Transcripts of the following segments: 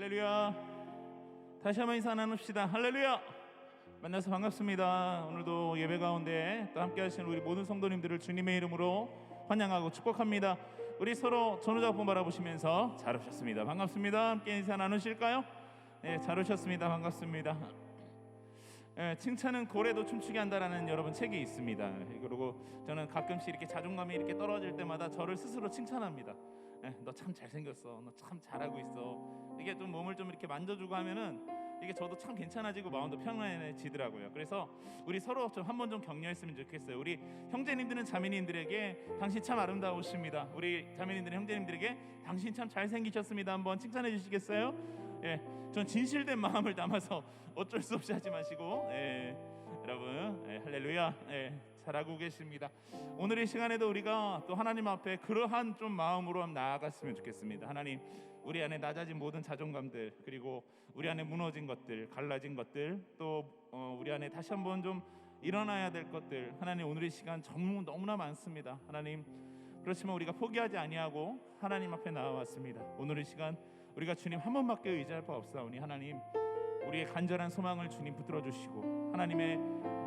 할렐루야. 다시 한번 인사 나눕시다. 할렐루야. 만나서 반갑습니다. 오늘도 예배 가운데 또 함께 하시는 우리 모든 성도님들을 주님의 이름으로 환영하고 축복합니다. 우리 서로 전우작품 바라보시면서 잘 오셨습니다. 반갑습니다. 함께 인사 나누실까요? 네, 잘 오셨습니다. 반갑습니다. 칭찬은 고래도 춤추게 한다라는 여러분 책이 있습니다. 그리고 저는 가끔씩 이렇게 자존감이 이렇게 떨어질 때마다 저를 스스로 칭찬합니다. 너 참 잘생겼어. 너 참 잘하고 있어. 이게 좀 몸을 좀 이렇게 만져주고 하면은 이게 저도 참 괜찮아지고 마음도 평안해지더라고요. 그래서 우리 서로 좀 한번 좀 격려했으면 좋겠어요. 우리 형제님들은 자매님들에게 당신 참 아름다우십니다. 우리 자매님들은 형제님들에게 당신 참 잘생기셨습니다. 한번 칭찬해 주시겠어요? 예, 전 진실된 마음을 담아서 어쩔 수 없이 하지 마시고, 여러분, 할렐루야, 잘하고 계십니다. 오늘 이 시간에도 우리가 또 하나님 앞에 그러한 좀 마음으로 나아갔으면 좋겠습니다. 하나님, 우리 안에 낮아진 모든 자존감들, 그리고 우리 안에 무너진 것들, 갈라진 것들, 또 우리 안에 다시 한번 좀 일어나야 될 것들, 하나님 오늘 이 시간 정말 너무나 많습니다. 하나님, 그렇지만 우리가 포기하지 아니하고 하나님 앞에 나와왔습니다. 오늘 이 시간 우리가 주님 한 번밖에 의지할 바 없사오니 하나님, 우리의 간절한 소망을 주님 붙들어 주시고 하나님의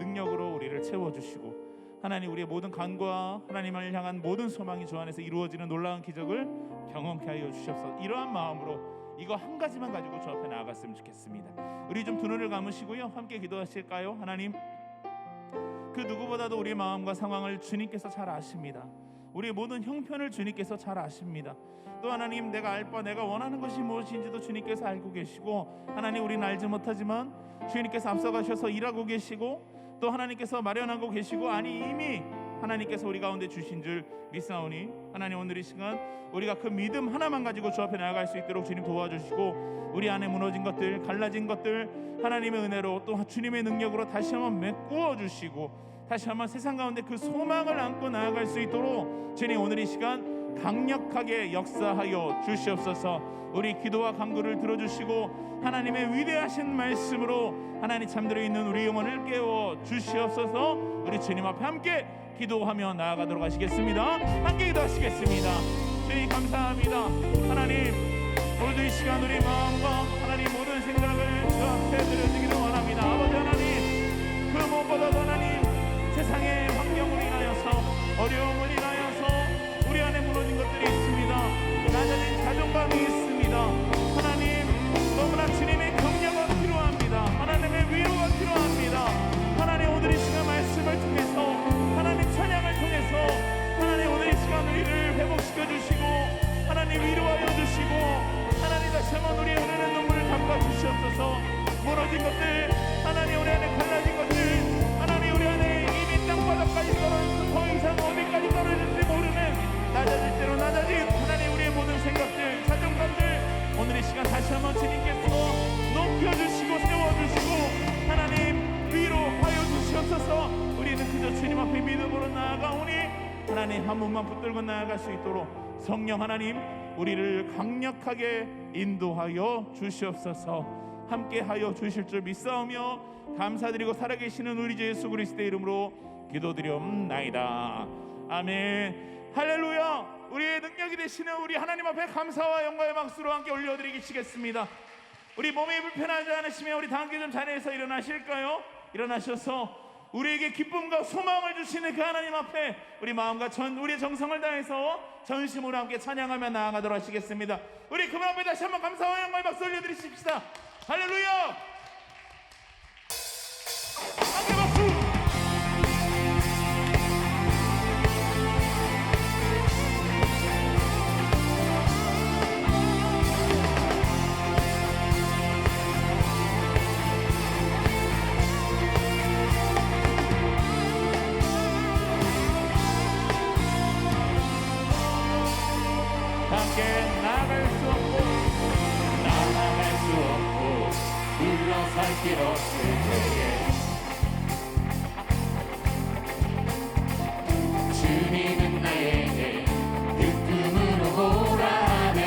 능력으로 우리를 채워주시고 하나님, 우리의 모든 간과 하나님을 향한 모든 소망이 주 안에서 이루어지는 놀라운 기적을 경험케 하여 주시옵소서. 이러한 마음으로 이거 한 가지만 가지고 주 앞에 나아갔으면 좋겠습니다. 우리 좀 두 눈을 감으시고요, 함께 기도하실까요? 하나님, 그 누구보다도 우리의 마음과 상황을 주님께서 잘 아십니다. 우리의 모든 형편을 주님께서 잘 아십니다. 또 하나님, 내가 알 바, 내가 원하는 것이 무엇인지도 주님께서 알고 계시고, 하나님, 우리는 알지 못하지만 주님께서 앞서가셔서 일하고 계시고, 또 하나님께서 마련하고 계시고, 아니 이미 하나님께서 우리 가운데 주신 줄 믿사오니 하나님, 오늘 이 시간 우리가 그 믿음 하나만 가지고 주 앞에 나아갈 수 있도록 주님 도와주시고, 우리 안에 무너진 것들, 갈라진 것들 하나님의 은혜로 또 주님의 능력으로 다시 한번 메꾸어 주시고, 다시 한번 세상 가운데 그 소망을 안고 나아갈 수 있도록 주님 오늘 이 시간 강력하게 역사하여 주시옵소서. 우리 기도와 간구를 들어주시고 하나님의 위대하신 말씀으로 하나님 잠들어 있는 우리 영혼을 깨워 주시옵소서. 우리 주님 앞에 함께 기도하며 나아가도록 하시겠습니다. 함께 기도하시겠습니다. 주님 감사합니다. 하나님, 오늘도 이 시간 우리 마음과 하나님 모든 생각을 주 앞에 드려지기를 원합니다. 아버지 하나님, 그 무엇보다도 하나님, 세상의 환경으로 인하여서, 어려움을 인하여서 우리 안에 무너진 것들이 있습니다. 낮아진 자존감이 있습니다. 하나님, 너무나 주님의 격려가 필요합니다. 하나님의 위로가 필요합니다. 하나님, 오늘 이 시간 말씀을 통해서, 하나님 찬양을 통해서 하나님 오늘 이 시간 우리를 회복시켜 주시고 하나님 위로하여 주시고 하나님 다시 한번 우리의 흐르는 눈물을 닦아 주시옵소서. 무너진 것들, 하나님 우리 안에 갈라진 것들, 하나님 우리 안에 이미 땅바닥까지 떨어져서 더 이상 어디까지 떨어질지 모르는 낮아질 대로 낮아진 하나님 우리의 모든 생각들, 자존감들 오늘 이 시간 다시 한번 주님께서 높여주시고 세워주시고 하나님 위로하여 주시옵소서. 우리는 그저 주님 앞에 믿음으로 나아가오니 하나님 한 몸만 붙들고 나아갈 수 있도록 성령 하나님 우리를 강력하게 인도하여 주시옵소서. 함께하여 주실 줄 믿사오며 감사드리고 살아계시는 우리 주 예수 그리스도의 이름으로 기도드리옵나이다. 아멘. 할렐루야. 우리의 능력이 되시는 우리 하나님 앞에 감사와 영광의 박수로 함께 올려드리겠습니다. 우리 몸이 불편하지 않으시면 우리 다 함께 좀 자리에서 일어나실까요? 일어나셔서 우리에게 기쁨과 소망을 주시는 그 하나님 앞에 우리 마음과 우리의 정성을 다해서 전심으로 함께 찬양하며 나아가도록 하시겠습니다. 우리 그 앞에 다시 한번 감사와 영광의 박수 올려드리십시다. 할렐루야. 함께 박수. 나아갈 수 없고 물러설 길 없을 때에 주님은 나에게 그 꿈으로 보라 하네.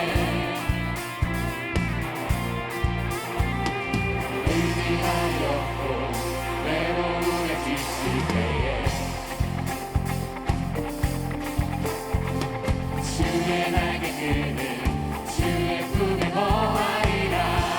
의지하였고 외로움에 지칠 때에 주의 날개 끄는 주의 품에 거하리라.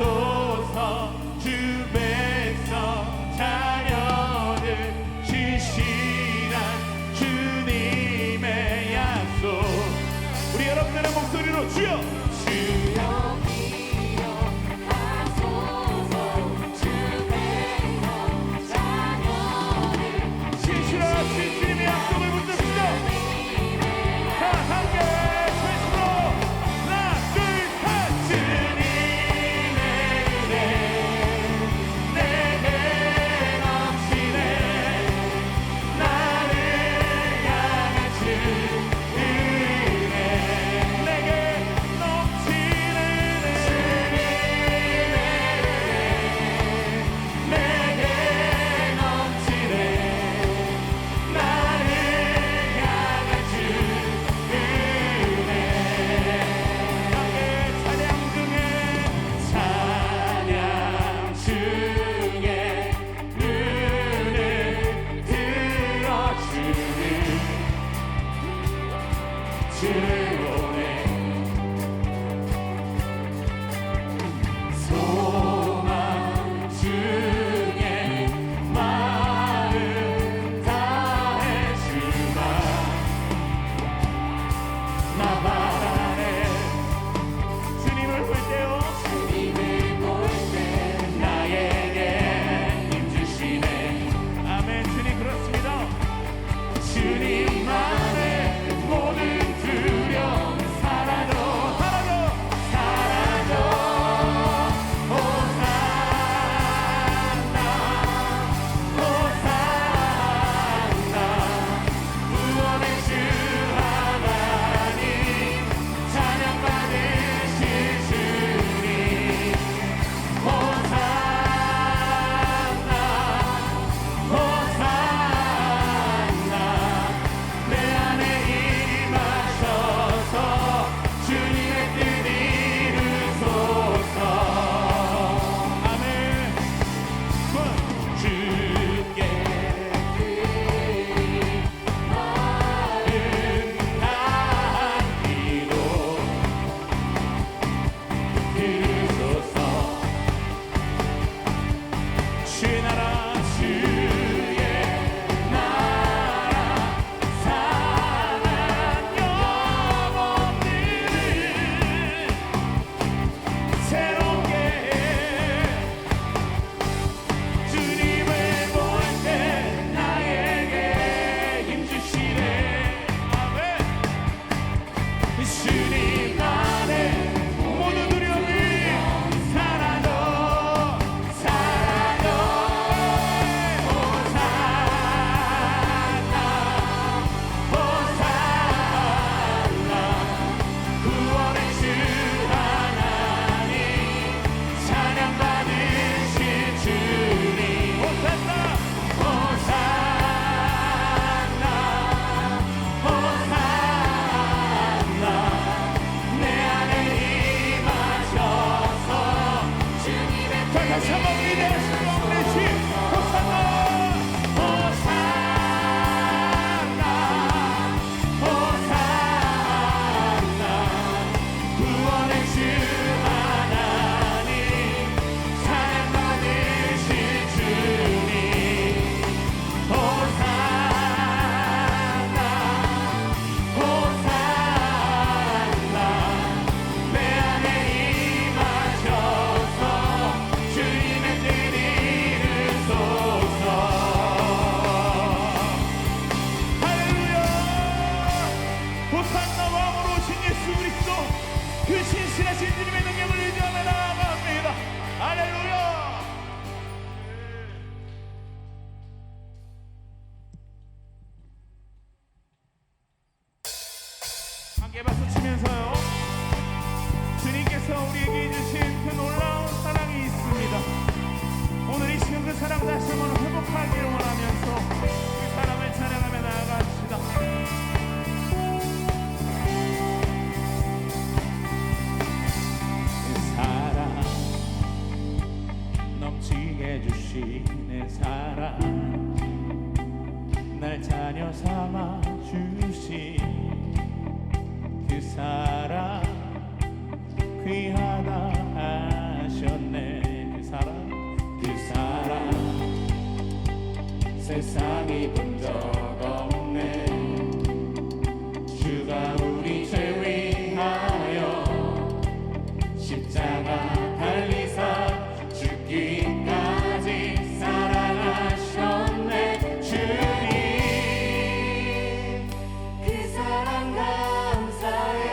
하소서. 주 백성 자녀들 신실한 주님의 약속. 우리 여러분들의 목소리로 주여 주여 주님의 약속을 붙듭시다. 자, 함께 최초로 하나, 둘, 셋. 주님의 은혜 내게 넘치네. 나를 향한 주 은혜 내게 넘치는 주님의 은혜 내게 넘치네. 나를 향한 주 은혜. 함께 찬양 중에 눈을 들어주는 주를 보내. 소망 중에 마음 다해 주마. 나 바라네. 주님을 볼 때요 나에게 힘주시네. 아멘. 주님 그렇습니다. 주님만의 모든 두려움 사라져 사라져 사라져. 호산나 호산나. 구원의 주 하나님 찬양 받으실 주님. 호산나 호산나. 내 안에 임하셔서 주님의 뜻 이루소서. 아멘. 주께 은한 기도 드리소서. 주의 나라 주의 나라 사랑 영원히를 새롭게 해. 주님을 볼 때 나에게 힘주시네. 아멘. 주님만의 모든 두려움이 사라져 사라져. 호산나 호산나. 구원의 주 하나님 찬양 받으실 주님. 호산나 호산나 호산나. 내 안에 임하셔서 주님의 다시 한번 위대하신 영원의 주 호산나 호산나 호산나. 구원의 주 하나님 찬양 받으실 주님. 호산나 호산나. 내 안에 임하셔서 주님의 뜻 이루소서. 할렐루야. 호산나 왕으로 오신 예수 그리스도 그 신실하신 주님의 능력을 의지하며 나아갑니다. 할렐루야. 함께 박수 치면서요. 주님께서 우리에게 주신 그 놀라운 사랑이 있습니다. 오늘 이 시간 그 사랑 다시 한번 회복하기를 원하면서 그 사랑을 찬양하며 나아갑시다. 사랑 넘치게 주시네. 사랑 날 자녀 삼아 주신 그 사랑 귀하다 하셨네. 세상이 본 적 없네. 주가 우리 죄 위하여 십자가 달리사 죽기까지 사랑하셨네. 주님 그 사랑 감사해.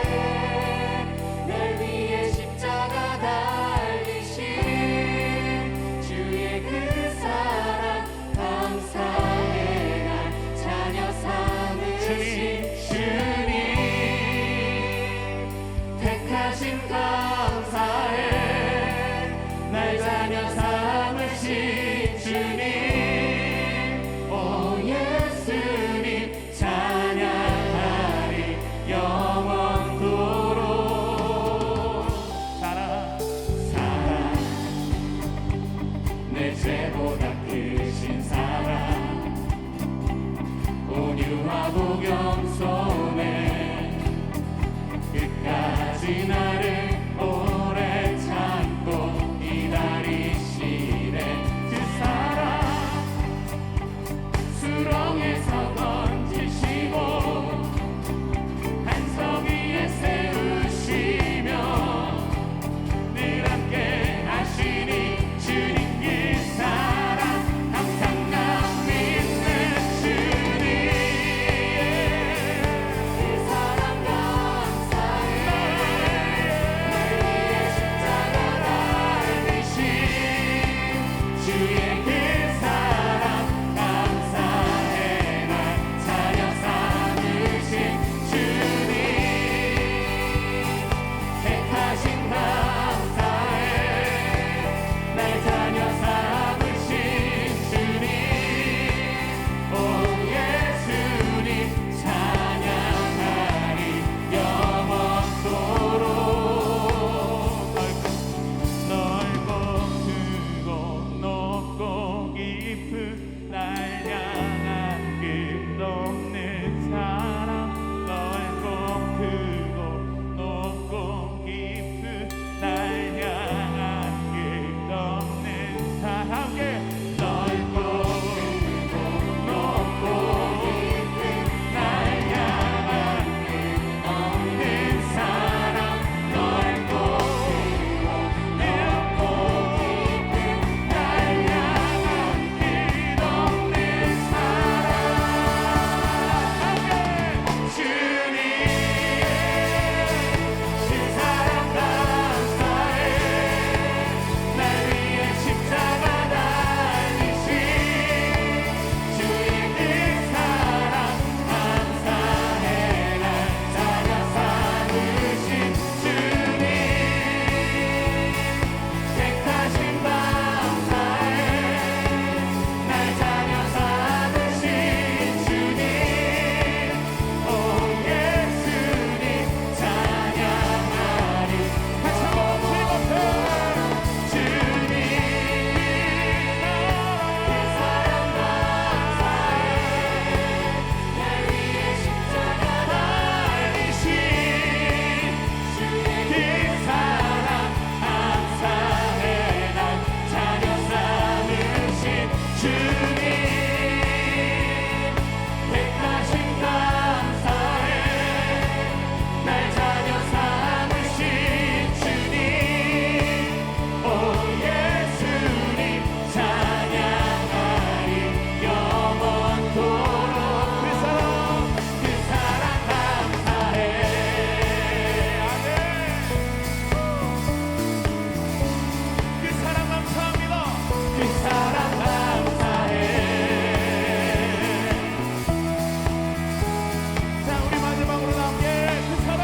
날 위해 십자가 달리신 주의 그 사랑 감사해. 날 자녀 삼으신 주님 택하신 감사해. 날 자녀 삼으신 주님 오 예수님 찬양하리 영원토록. 사랑 내 죄보다 크신 사랑 온유하고 겸손해 끝까지 나를 오래 참고 기다리시네. 그 사랑 수렁에서 건지시고 반석 위에 세우시며 늘 함께 하시니 주님 그 사랑 항상 나 믿는 주님 그 사랑 감사해. 날 위해 십자가 달리신 주의 그 사랑 감사해. 날 자녀 삼으신 주님 택하신 감사해. 날 자녀 삼으신 주님 오 예수님 찬양하리 영원토록. 넓고 크고 높고 깊은 날 향한 끝없는 사랑. 넓고 크고 높고 깊은 날 향한 끝없는 사랑. 함께 넓고 크고 높고 깊은 날 향한 끝없는 사랑. 넓고 크고 높고 깊은 날 향한 끝없는 사랑. 함께 주님 그 사랑 감사해. 날 위해 십자가 달리신 주의 그 사랑 감사해. 날 자녀 삼으신 주님 택하신 감사해. 날 자녀 삼으신 주님 오 예수님 찬양하리. 다시 한번 즐겁게 주님 그 사랑 감사해. 날 위해 십자가 달리신 주의 그 사랑 감사해. 날 자녀 삼으신 주님 택하신 감사해. 날 자녀 삼으신 주님 오 예수님 찬양하리 영원토록. 그 사랑 감사해. 아멘. 그 사랑 감사합니다. 그 사랑 감사해. 자 우리 마지막으로 함께 그 사랑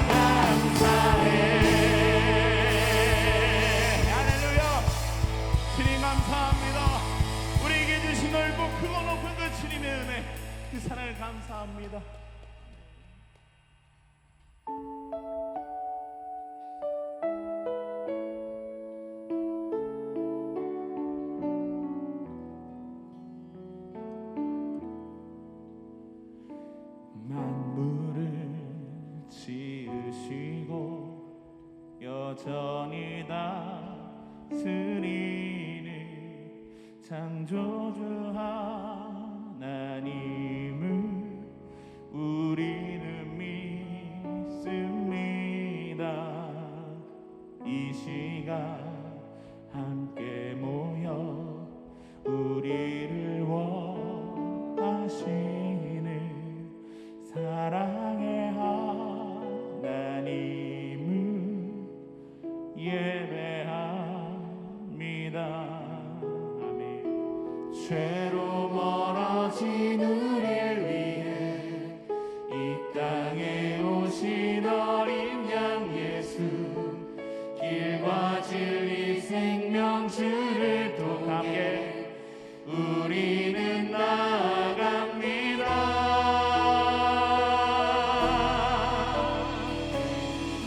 감사해. 할렐루야. 주님 감사합니다. 우리에게 주신 넓고 크고 높은 그 주님의 은혜 그 사랑을 감사합니다. 만물을 지으시고 여전히 다스리는 창조주 함께 모여 우리를 원하시는 사랑의 하나님을 예배합니다. 아멘. 죄로 멀어진 우리를 위해 이 땅에 오신 어린 양 예수, 길과 진리 생명 주를 또 함께 우리는 나아갑니다.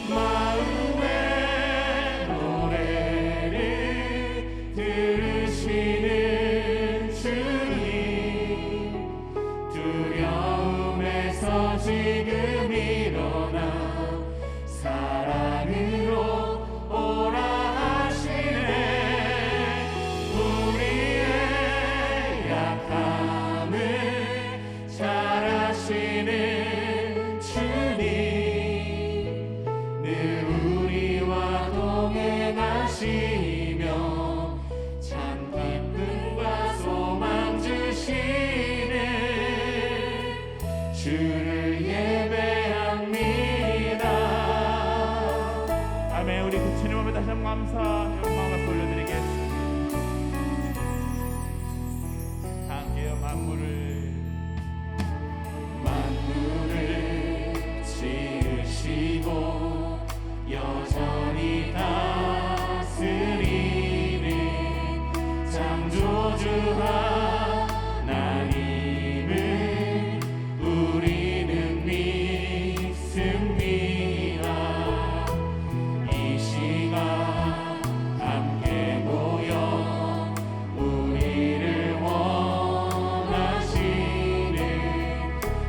마음의 노래를 들으시는 주님, 두려움에서 지금 일어나 사랑으로 오라 하시네. 우리의 약함을 잘 아시는 주님, 늘 우리와 동행하시며 참 기쁨과 소망 주시는 주를 예배합니다. 아멘. 우리 그 주님 앞에 다시 한번 감사 영광을 돌려드리겠습니다. 함께요. 만물을 지으시고 여전히 다스리는 창조주 하나님을 우리는 믿습니다. 이 시간 함께 모여 우리를 원하시는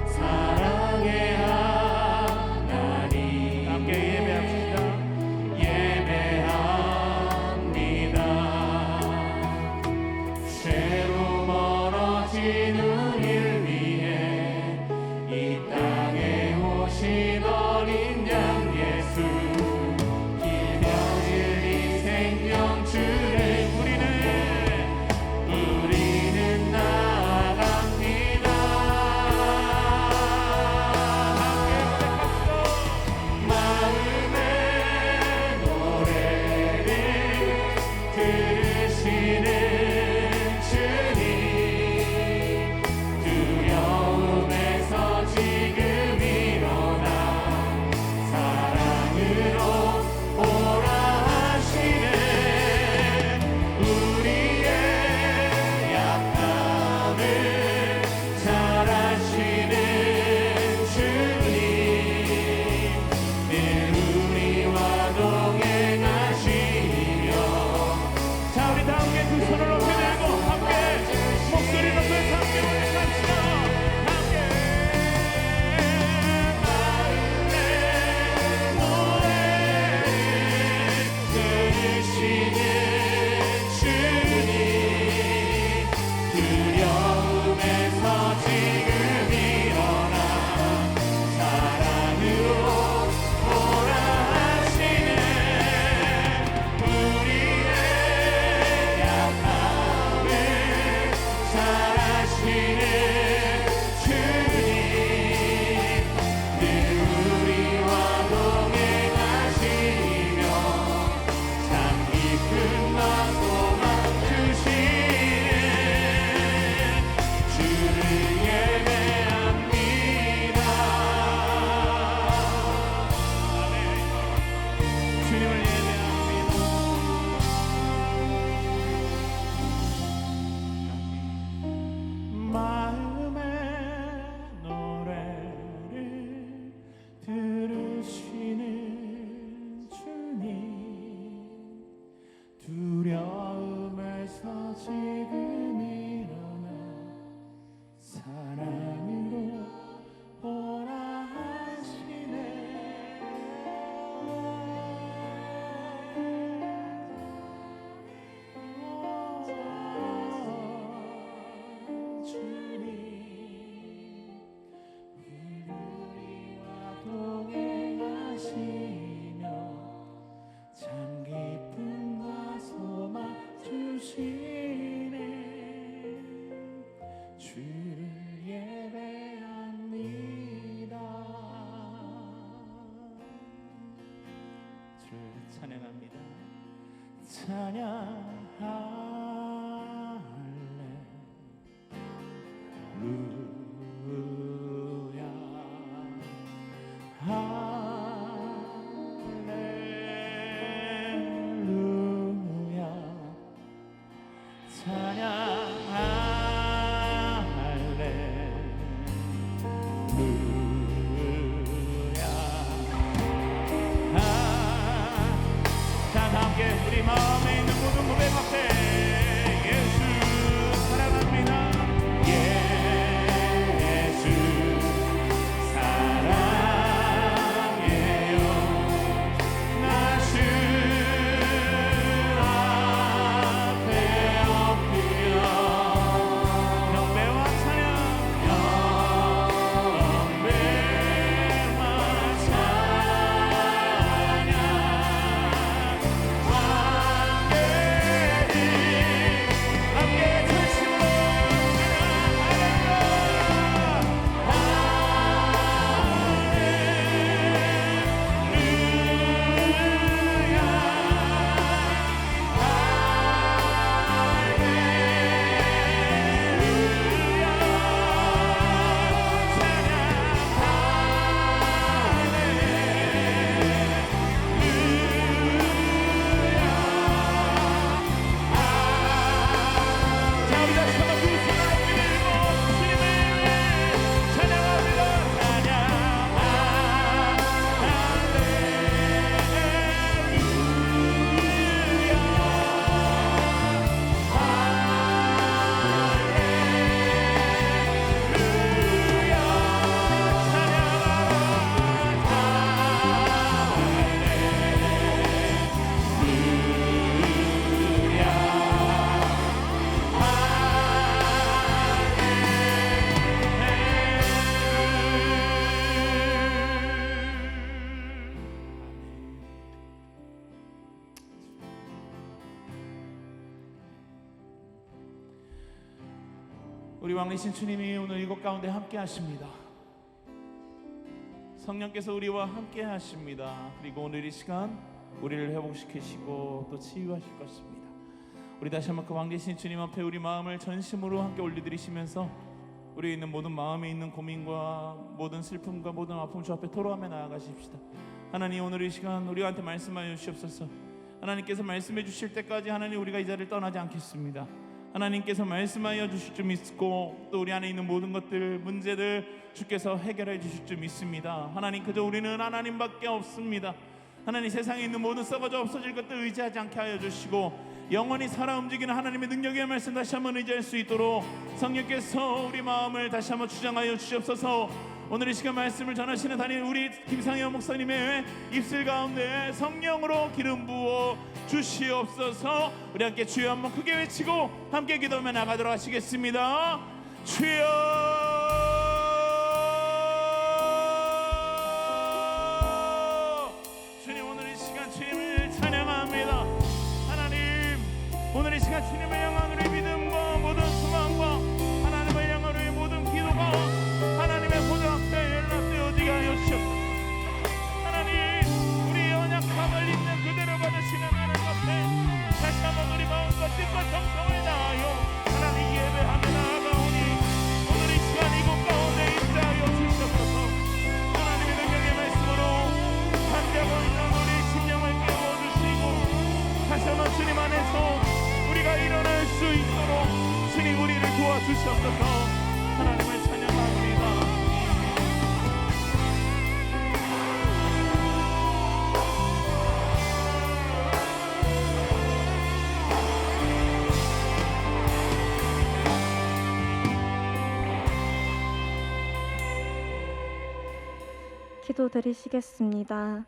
사랑의 하나님 함께 예배합시다. 예배합니다. 죄로 멀어진 우리를 위해 이 땅에 오신 어린 양 예수, 길과 진리 생명 주를 우리는 나아갑니다. 마음의 노래를 들으시는 주님, 두려움에서 지금 일어나 사랑으로 오라 하시네. 우리의 약함을 잘 아시는 주님, 늘 우리와 동행하시며. 자, 우리 다 함께 두 손을 높이 들고 함께 목소리 높여 함께 올려갑시다. 함께 마음의 노래를 들으시는 주님, 두려움에서 지금 일어나 사랑으로 오라 하시네. 우리의 약함을 잘 아시는 주님, 늘 우리와 동행하시며 참 기쁨과 소망 주시는 주를 예배합니다. 아멘. 주님을 예배합니다. 마음의 노래를 들으시는 주님, 두려움에서 지금 일어나 사랑으로 오라 하시네. 주님, 우리와 동행하시며 참 기쁨과 소망 우리 마음에 있는 모든 고백 앞에 예수 사랑합니다. 예수 사랑해요. 나 주 앞에 엎드려 영배와 찬양 영배와 찬양 함께 전심으로 우리 왕이신 주님이 오늘 이곳 가운데 함께 하십니다. 성령께서 우리와 함께 하십니다. 그리고 오늘 이 시간 우리를 회복시키시고 또 치유하실 것입니다. 우리 다시 한번 그 왕이신 주님 앞에 우리 마음을 전심으로 함께 올려드리시면서 우리 있는 모든 마음에 있는 고민과 모든 슬픔과 모든 아픔 주 앞에 토로하며 나아가십시다. 하나님, 오늘 이 시간 우리한테 말씀하여 주시옵소서. 하나님께서 말씀해 주실 때까지 하나님 우리가 이 자리를 떠나지 않겠습니다. 하나님께서 말씀하여 주실 줄 믿고 또 우리 안에 있는 모든 것들 문제들 주께서 해결해 주실 줄 믿습니다. 하나님, 그저 우리는 하나님밖에 없습니다. 하나님, 세상에 있는 모든 썩어져 없어질 것들 의지하지 않게 하여 주시고 영원히 살아 움직이는 하나님의 능력의 말씀 다시 한번 의지할 수 있도록 성령께서 우리 마음을 다시 한번 주장하여 주시옵소서. 오늘 이 시간 말씀을 전하시는 담임 우리 김상현 목사님의 입술 가운데 성령으로 기름 부어 주시옵소서. 우리 함께 주여 한번 크게 외치고 함께 기도하며 나가도록 하시겠습니다. 주여, 주님, 오늘 이 시간 주님을 찬양합니다. 하나님, 오늘 이 시간 주님을 향한 우리 믿음과 모든 소망과 하나님을 향한 우리 모든 기도가 하나님의 보좌 앞에 연락되어지게 하여 주시옵소서. 하나님, 우리 연약함을 있는 그대로 받으시는 하나님 앞에 다시 한번 우리 마음과 뜻과 정성을 다하여 하나님 예배하며 나아가오니 오늘 이 시간 이곳 가운데 임재하여 주시옵소서. 하나님의 능력의 말씀으로 잠자고 있는 우리 심령을 깨워주시고 다시 한번 주님 안에서 우리가 일어날 수 있도록 주님 우리를 도와주시옵소서. 하나님을 찬양합니다. 기도드리시겠습니다.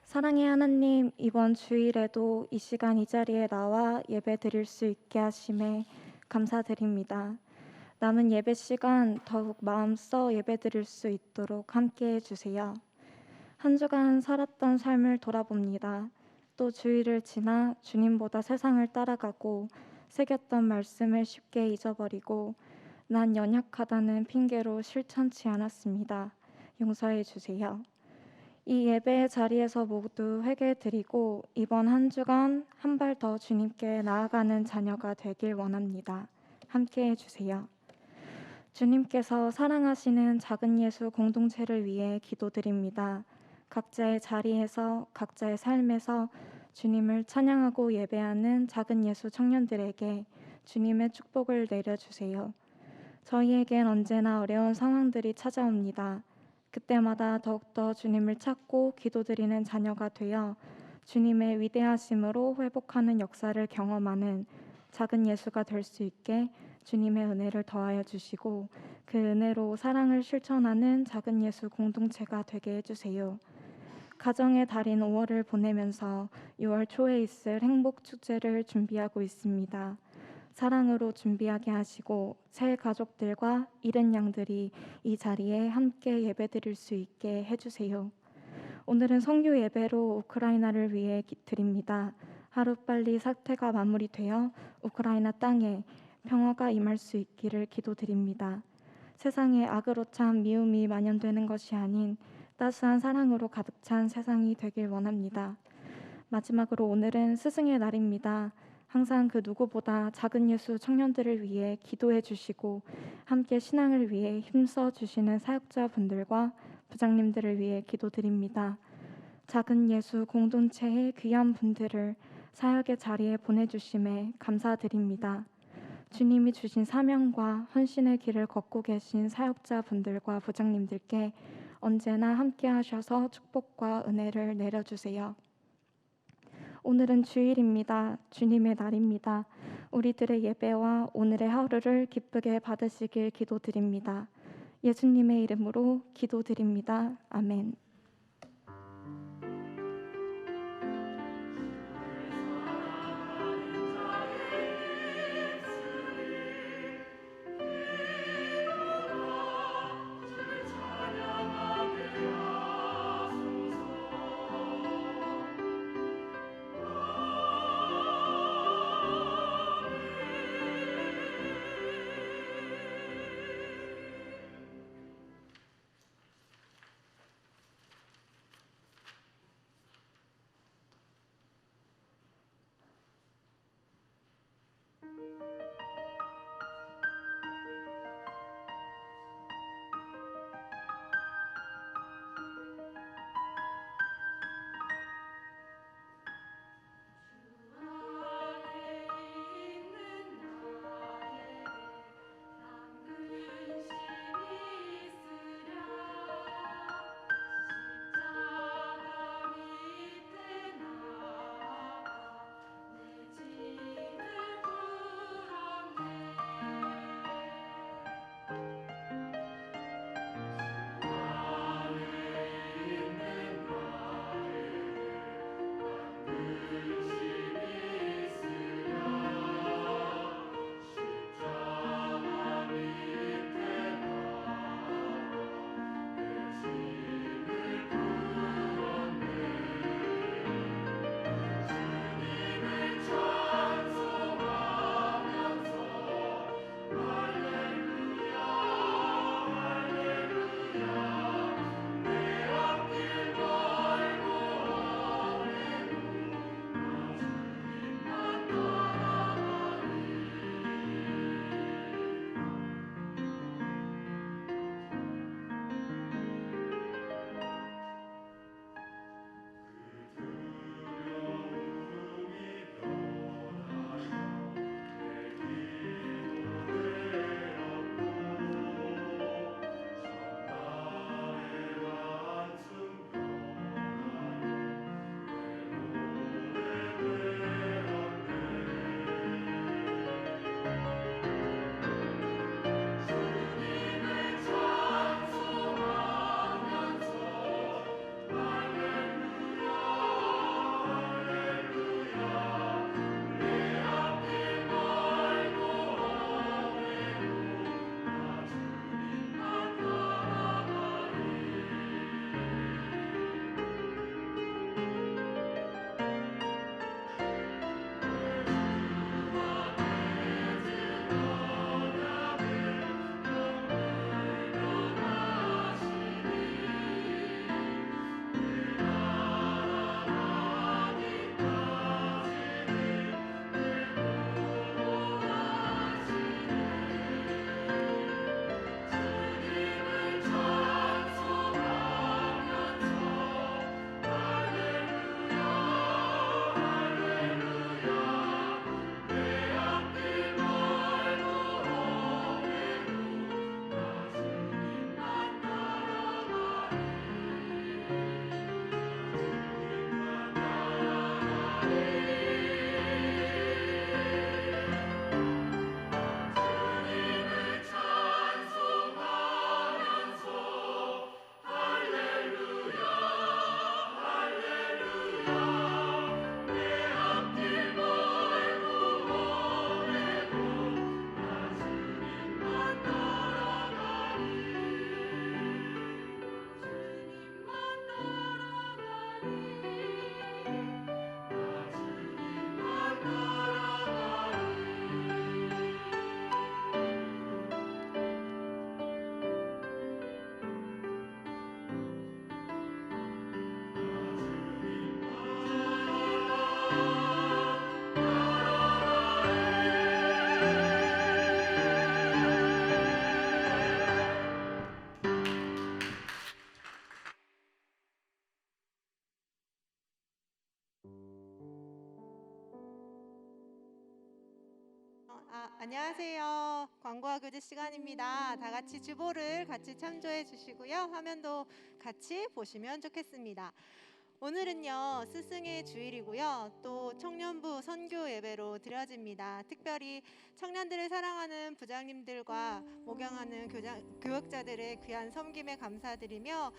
사랑의 하나님, 이번 주일에도 이 시간 이 자리에 나와 예배 드릴 수 있게 하심에 감사드립니다. 남은 예배 시간 더욱 마음 써 예배 드릴 수 있도록 함께 해주세요. 한 주간 살았던 삶을 돌아봅니다. 또 주일을 지나 주님보다 세상을 따라가고 새겼던 말씀을 쉽게 잊어버리고 난 연약하다는 핑계로 실천치 않았습니다. 용서해 주세요. 이 예배의 자리에서 모두 회개드리고 이번 한 주간 한 발 더 주님께 나아가는 자녀가 되길 원합니다. 함께 해주세요. 주님께서 사랑하시는 작은 예수 공동체를 위해 기도드립니다. 각자의 자리에서 각자의 삶에서 주님을 찬양하고 예배하는 작은 예수 청년들에게 주님의 축복을 내려주세요. 저희에겐 언제나 어려운 상황들이 찾아옵니다. 그때마다 더욱더 주님을 찾고 기도드리는 자녀가 되어 주님의 위대하심으로 회복하는 역사를 경험하는 작은 예수가 될 수 있게 주님의 은혜를 더하여 주시고 그 은혜로 사랑을 실천하는 작은 예수 공동체가 되게 해주세요. 가정의 달인 5월을 보내면서 6월 초에 있을 행복 축제를 준비하고 있습니다. 사랑으로 준비하게 하시고 새 가족들과 잃은 양들이 이 자리에 함께 예배드릴 수 있게 해주세요. 오늘은 성교 예배로 우크라이나를 위해 드립니다. 하루빨리 사태가 마무리되어 우크라이나 땅에 평화가 임할 수 있기를 기도드립니다. 세상에 악으로 참 미움이 만연되는 것이 아닌 따스한 사랑으로 가득 찬 세상이 되길 원합니다. 마지막으로 오늘은 스승의 날입니다. 항상 그 누구보다 작은 예수 청년들을 위해 기도해 주시고 함께 신앙을 위해 힘써 주시는 사역자분들과 부장님들을 위해 기도드립니다. 작은 예수 공동체의 귀한 분들을 사역의 자리에 보내주심에 감사드립니다. 주님이 주신 사명과 헌신의 길을 걷고 계신 사역자분들과 부장님들께 언제나 함께 하셔서 축복과 은혜를 내려주세요. 오늘은 주일입니다. 주님의 날입니다. 우리들의 예배와 오늘의 하루를 기쁘게 받으시길 기도드립니다. 예수님의 이름으로 기도드립니다. 아멘. 안녕하세요. 광고와 교제 시간입니다. 다 같이 주보를 같이 참조해 주시고요. 화면도 같이 보시면 좋겠습니다. 오늘은요, 스승의 주일이고요. 또 청년부 선교 예배로 드려집니다. 특별히 청년들을 사랑하는 부장님들과 목양하는 교역자들의 귀한 섬김에 감사드리며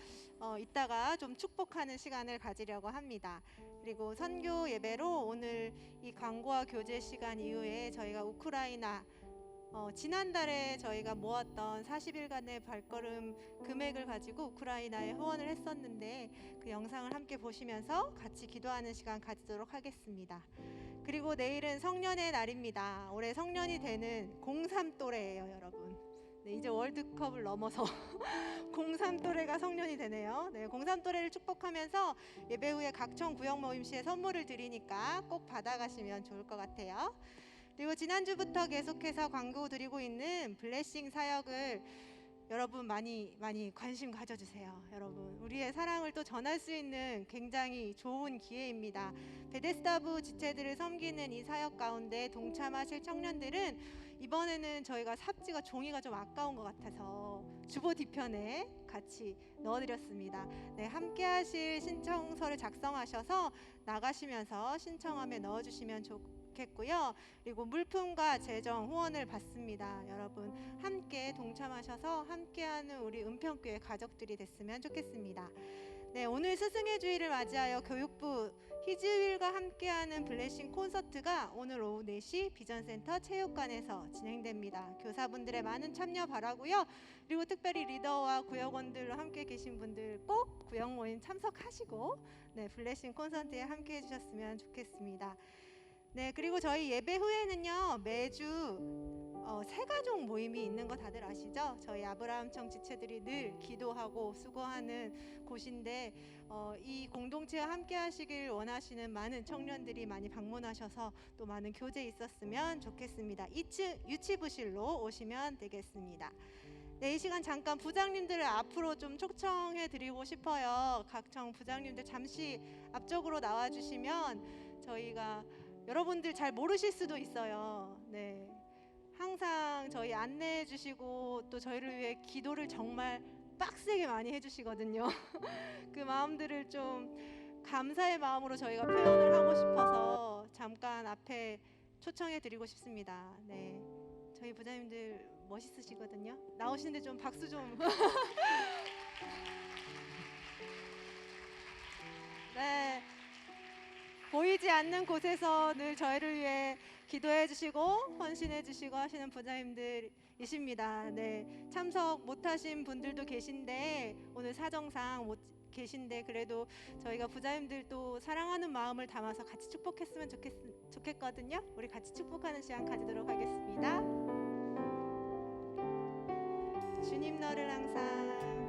이따가 좀 축복하는 시간을 가지려고 합니다. 그리고 선교 예배로 오늘 이 광고와 교제 시간 이후에 저희가 우크라이나 지난달에 저희가 모았던 40일간의 발걸음 금액을 가지고 우크라이나에 후원을 했었는데 그 영상을 함께 보시면서 같이 기도하는 시간 가지도록 하겠습니다. 그리고 내일은 성년의 날입니다. 올해 성년이 되는 03 또래예요, 여러분. 네, 이제 월드컵을 넘어서 03 또래가 성년이 되네요. 네, 03 또래를 축복하면서 예배 후에 각청 구역 모임 시에 선물을 드리니까 꼭 받아가시면 좋을 것 같아요. 그리고 지난주부터 계속해서 광고 드리고 있는 블레싱 사역을 여러분 많이 관심 가져주세요. 여러분, 우리의 사랑을 또 전할 수 있는 굉장히 좋은 기회입니다. 베데스다부 지체들을 섬기는 이 사역 가운데 동참하실 청년들은 이번에는 저희가 삽지가 종이가 좀 아까운 것 같아서 주보 뒤편에 같이 넣어드렸습니다. 네, 함께하실 신청서를 작성하셔서 나가시면서 신청함에 넣어주시면 좋겠고요. 그리고 물품과 재정 후원을 받습니다. 여러분 함께 동참하셔서 함께하는 우리 은평교회 가족들이 됐으면 좋겠습니다. 네, 오늘 스승의 주일을 맞이하여 교육부 희즈윌과 함께하는 블레싱 콘서트가 오늘 오후 4시 비전센터 체육관에서 진행됩니다. 교사분들의 많은 참여 바라고요. 그리고 특별히 리더와 구역원들로 함께 계신 분들 꼭 구역 모임 참석하시고 네, 블레싱 콘서트에 함께 해주셨으면 좋겠습니다. 네, 그리고 저희 예배 후에는요, 매주 새가족 모임이 있는 거 다들 아시죠? 저희 아브라함청 지체들이 늘 기도하고 수고하는 곳인데 이 공동체와 함께 하시길 원하시는 많은 청년들이 많이 방문하셔서 또 많은 교제 있었으면 좋겠습니다. 2층 유치부실로 오시면 되겠습니다. 네, 이 시간 잠깐 부장님들을 앞으로 좀 초청해 드리고 싶어요. 각청 부장님들 잠시 앞쪽으로 나와 주시면 저희가 여러분들 잘 모르실 수도 있어요. 네, 항상 저희 안내해 주시고 또 저희를 위해 기도를 정말 빡세게 많이 해주시거든요. 그 마음들을 좀 감사의 마음으로 저희가 표현을 하고 싶어서 잠깐 앞에 초청해 드리고 싶습니다. 네, 저희 부장님들 멋있으시거든요. 나오시는데 좀 박수 좀. 네, 보이지 않는 곳에서 늘 저희를 위해 기도해 주시고 헌신해 주시고 하시는 부장님들이십니다. 네, 참석 못하신 분들도 계신데 오늘 사정상 못 계신데 그래도 저희가 부장님들도 사랑하는 마음을 담아서 같이 축복했으면 좋겠거든요. 우리 같이 축복하는 시간 가지도록 하겠습니다. 주님 너를 항상,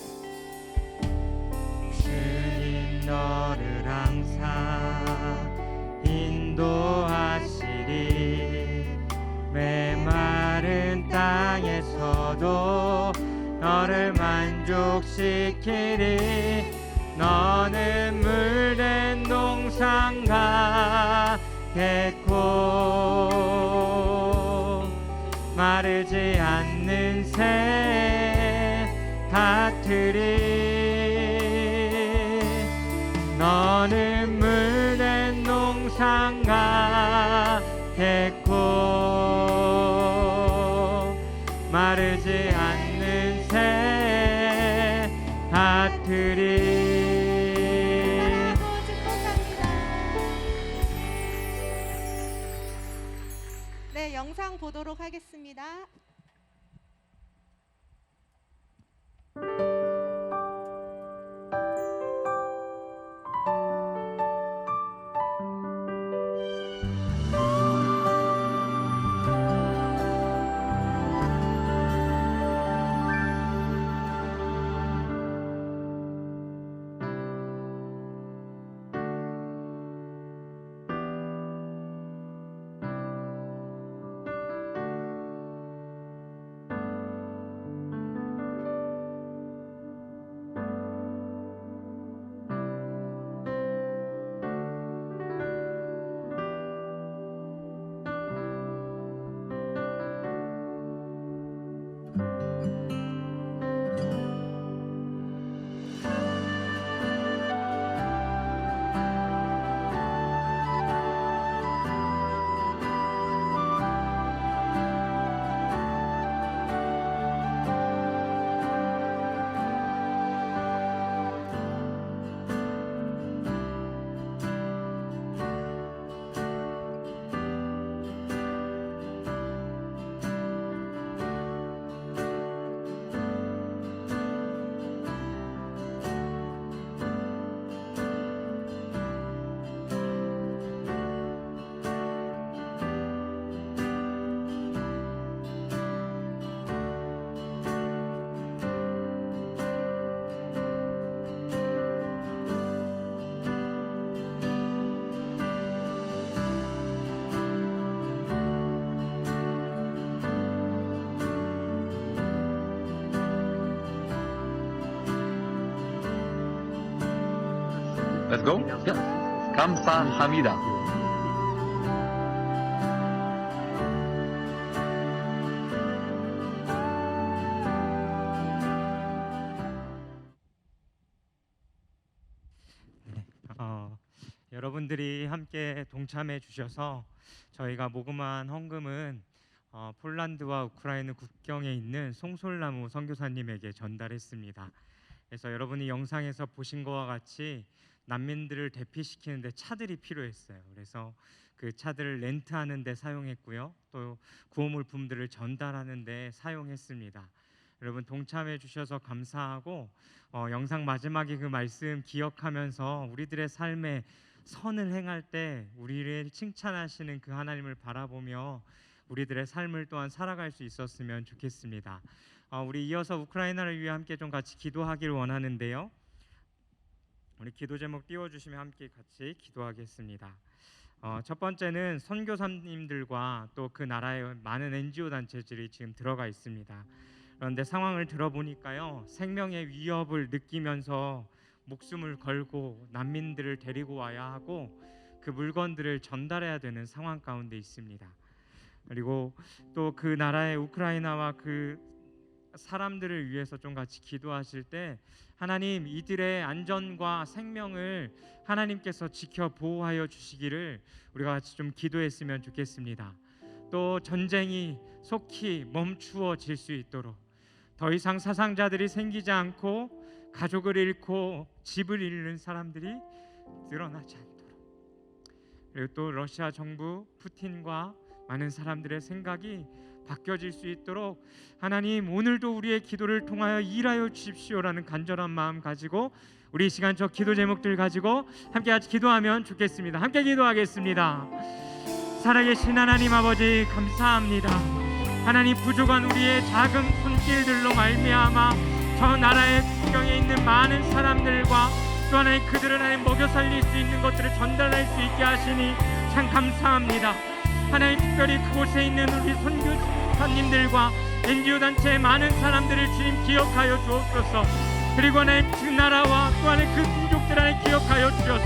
주님 너를 항상 인도하시리. 메마른 땅에서도 너를 만족시키리. 너는 물된 농상가 겠고 마르지 않는 새 같으리. 너는 물된 농상가 겠고 마르지 않는 새 같으리. 사랑하고 축복합니다. 네, 영상 보도록 하겠습니다. 주셔서 감사합니다. 여러분들이 함께 동참해 주셔서 저희가 모금한 헌금은 폴란드와 우크라이나 국경에 있는 송솔나무 선교사님에게 전달했습니다. 그래서 여러분이 영상에서 보신 것과 같이 난민들을 대피시키는데 차들이 필요했어요. 그래서 그 차들을 렌트하는 데 사용했고요. 또 구호물품들을 전달하는 데 사용했습니다. 여러분 동참해 주셔서 감사하고 영상 마지막에 그 말씀 기억하면서 우리들의 삶에 선을 행할 때 우리를 칭찬하시는 그 하나님을 바라보며 우리들의 삶을 또한 살아갈 수 있었으면 좋겠습니다. 우리 이어서 우크라이나를 위해 함께 좀 같이 기도하길 원하는데요. 우리 기도 제목 띄워주시면 함께 같이 기도하겠습니다. 첫 번째는 선교사님들과 또 그 나라의 많은 NGO 단체들이 지금 들어가 있습니다. 그런데 상황을 들어보니까요, 생명의 위협을 느끼면서 목숨을 걸고 난민들을 데리고 와야 하고 그 물건들을 전달해야 되는 상황 가운데 있습니다. 그리고 또 그 나라의 우크라이나와 그 사람들을 위해서 좀 같이 기도하실 때 하나님 이들의 안전과 생명을 하나님께서 지켜 보호하여 주시기를 우리가 같이 좀 기도했으면 좋겠습니다. 또 전쟁이 속히 멈추어질 수 있도록 더 이상 사상자들이 생기지 않고 가족을 잃고 집을 잃는 사람들이 늘어나지 않도록, 그리고 또 러시아 정부 푸틴과 많은 사람들의 생각이 바뀌어질 수 있도록 하나님 오늘도 우리의 기도를 통하여 일하여 주십시오라는 간절한 마음 가지고 우리 이 시간 저 기도 제목들 가지고 함께 같이 기도하면 좋겠습니다. 함께 기도하겠습니다. 살아계신 하나님 아버지 감사합니다. 하나님 부족한 우리의 작은 손길들로 말미암아 저 나라의 국경에 있는 많은 사람들과 또 하나님 그들을 하나님 먹여 살릴 수 있는 것들을 전달할 수 있게 하시니 참 감사합니다. 하나님 특별히 그곳에 있는 우리 선교사님들과 NGO 단체의 많은 사람들을 주님 기억하여 주옵소서. 그리고 하나님 그 나라와 또 하나님 그 민족들 하나님 기억하여 주셔서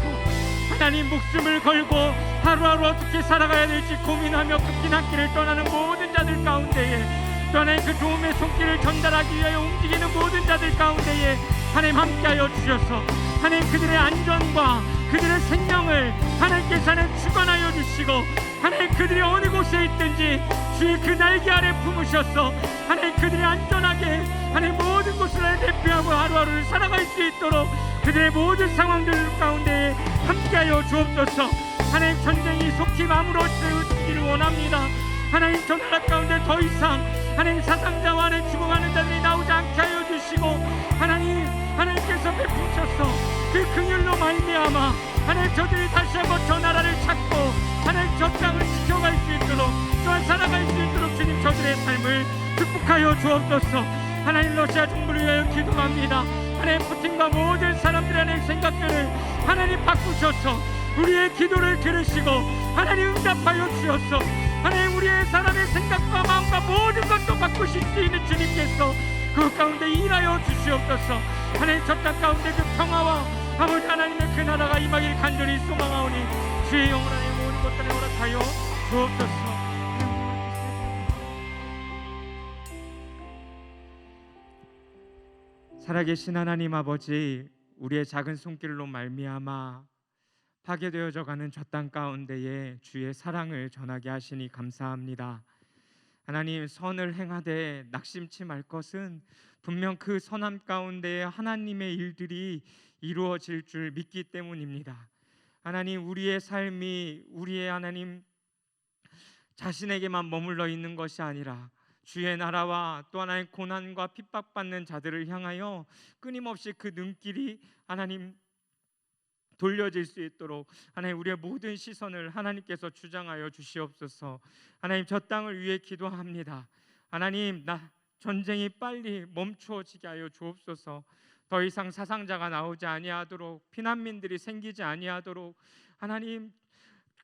하나님 목숨을 걸고 하루하루 어떻게 살아가야 될지 고민하며 그 피난길을 떠나는 모든 자들 가운데에 또 하나님 그 도움의 손길을 전달하기 위하여 움직이는 모든 자들 가운데에 하나님 함께하여 주셔서 하나님 그들의 안전과 그들의 생명을 하나님께서 하나님 주관하여 주시고 하나님 그들이 어느 곳에 있든지 주의 그 날개 아래 품으셔서 하나님 그들이 안전하게 하나님 모든 곳을 대표하고 하루하루를 살아갈 수 있도록 그들의 모든 상황들 가운데 함께하여 주옵소서. 하나님 전쟁이 속히 마무리되기를 원합니다. 하나님 저 나라 가운데 더 이상 하나님 사상자와 하나님 죽어가는 자들이 나오지 않게 하여 주시고 하나님께서 베푸셔서 그 긍휼로 말미암아 하나님 저들이 다시 한번 저 나라를 찾고 하나님 저 땅을 지켜갈 수 있도록 또한 살아갈 수 있도록 주님 저들의 삶을 축복하여 주옵소서. 하나님 러시아 정부를 위하여 기도합니다. 하나님 푸틴과 모든 사람들의 하나님 생각들을 하나님 바꾸셔서 우리의 기도를 들으시고 하나님 응답하여 주셔서 하나님 우리의 사람의 생각과 마음과 모든 것도 바꾸실 수 있는 주님께서 그 가운데 일하여 주시옵소서. 하나님 저 땅 가운데 그 평화와 아버지 하나님의 그 나라가 임하길 간절히 소망하오니 주의 영원한 모든 것들을 허락하여 주옵소서. 살아계신 하나님 아버지 우리의 작은 손길로 말미암아 파괴되어져 가는 저 땅 가운데에 주의 사랑을 전하게 하시니 감사합니다. 하나님 선을 행하되 낙심치 말 것은 분명 그 선함 가운데 하나님의 일들이 이루어질 줄 믿기 때문입니다. 하나님 우리의 삶이 우리의 하나님 자신에게만 머물러 있는 것이 아니라 주의 나라와 또 하나의 고난과 핍박받는 자들을 향하여 끊임없이 그 눈길이 하나님 돌려질 수 있도록 하나님 우리의 모든 시선을 하나님께서 주장하여 주시옵소서. 하나님 저 땅을 위해 기도합니다. 하나님 전쟁이 빨리 멈추어지게 하여 주옵소서. 더 이상 사상자가 나오지 아니하도록 피난민들이 생기지 아니하도록 하나님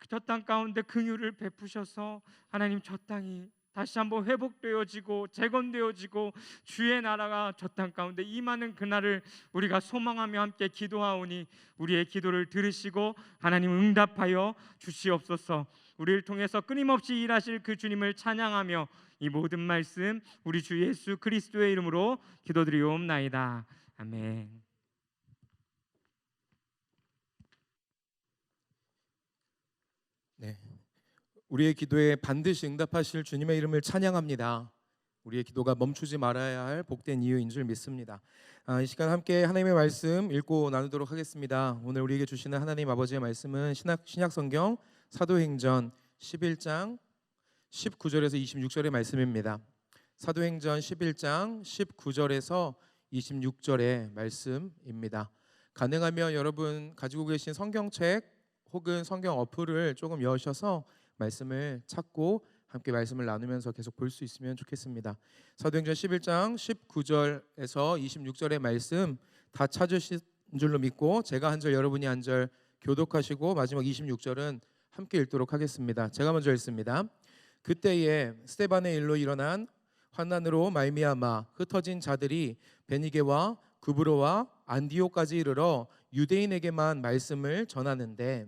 저 땅 가운데 긍휼을 베푸셔서 하나님 저 땅이 다시 한번 회복되어지고 재건되어지고 주의 나라가 저 땅 가운데 임하는 그날을 우리가 소망하며 함께 기도하오니 우리의 기도를 들으시고 하나님 응답하여 주시옵소서. 우리를 통해서 끊임없이 일하실 그 주님을 찬양하며 이 모든 말씀 우리 주 예수 그리스도의 이름으로 기도드리옵나이다. 아멘. 네, 우리의 기도에 반드시 응답하실 주님의 이름을 찬양합니다. 우리의 기도가 멈추지 말아야 할 복된 이유인 줄 믿습니다. 이 시간 함께 하나님의 말씀 읽고 나누도록 하겠습니다. 오늘 우리에게 주시는 하나님 아버지의 말씀은 신약성경 사도행전 11장 19절에서 26절의 말씀입니다. 사도행전 11장 19절에서 26절의 말씀입니다. 가능하면 여러분 가지고 계신 성경책 혹은 성경 어플을 조금 여셔서 말씀을 찾고 함께 말씀을 나누면서 계속 볼 수 있으면 좋겠습니다. 사도행전 11장 19절에서 26절의 말씀 다 찾으신 줄로 믿고 제가 한 절 여러분이 한 절 교독하시고 마지막 26절은 함께 읽도록 하겠습니다. 제가 먼저 읽습니다. 그때에 스데반의 일로 일어난 환난으로 말미암아 흩어진 자들이 베니게와 구브로와 안디오까지 이르러 유대인에게만 말씀을 전하는데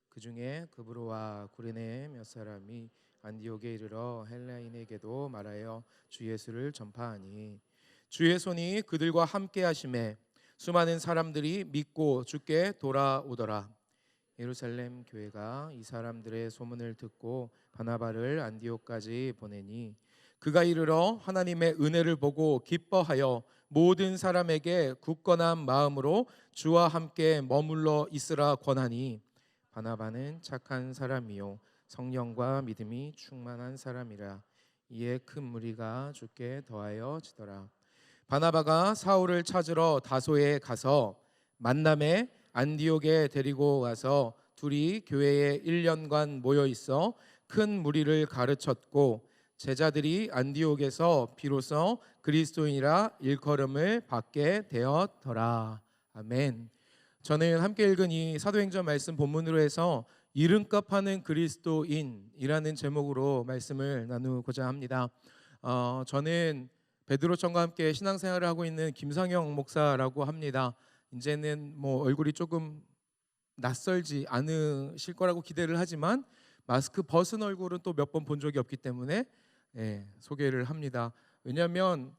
그 중에 구브로와 구레네 몇 사람이 안디옥에 이르러 헬라인에게도 말하여 주 예수를 전파하니 주의 손이 그들과 함께 하심에 수많은 사람들이 믿고 주께 돌아오더라. 예루살렘 교회가 이 사람들의 소문을 듣고 바나바를 안디옥까지 보내니 그가 이르러 하나님의 은혜를 보고 기뻐하여 모든 사람에게 굳건한 마음으로 주와 함께 머물러 있으라 권하니 바나바는 착한 사람이요 성령과 믿음이 충만한 사람이라. 이에 큰 무리가 주께 더하여 지더라. 바나바가 사울을 찾으러 다소에 가서 만남에 안디옥에 데리고 가서 둘이 교회에 1년간 모여 있어 큰 무리를 가르쳤고 제자들이 안디옥에서 비로소 그리스도인이라 일컬음을 받게 되었더라. 아멘. 저는 함께 읽은 이 사도행전 말씀 본문으로 해서 이름값 하는 그리스도인이라는 제목으로 말씀을 나누고자 합니다. 저는 베드로청과 함께 신앙생활을 하고 있는 김상영 목사라고 합니다. 이제는 뭐 얼굴이 조금 낯설지 않으실 거라고 기대를 하지만 마스크 벗은 얼굴은 또 몇 번 본 적이 없기 때문에 소개를 합니다. 왜냐하면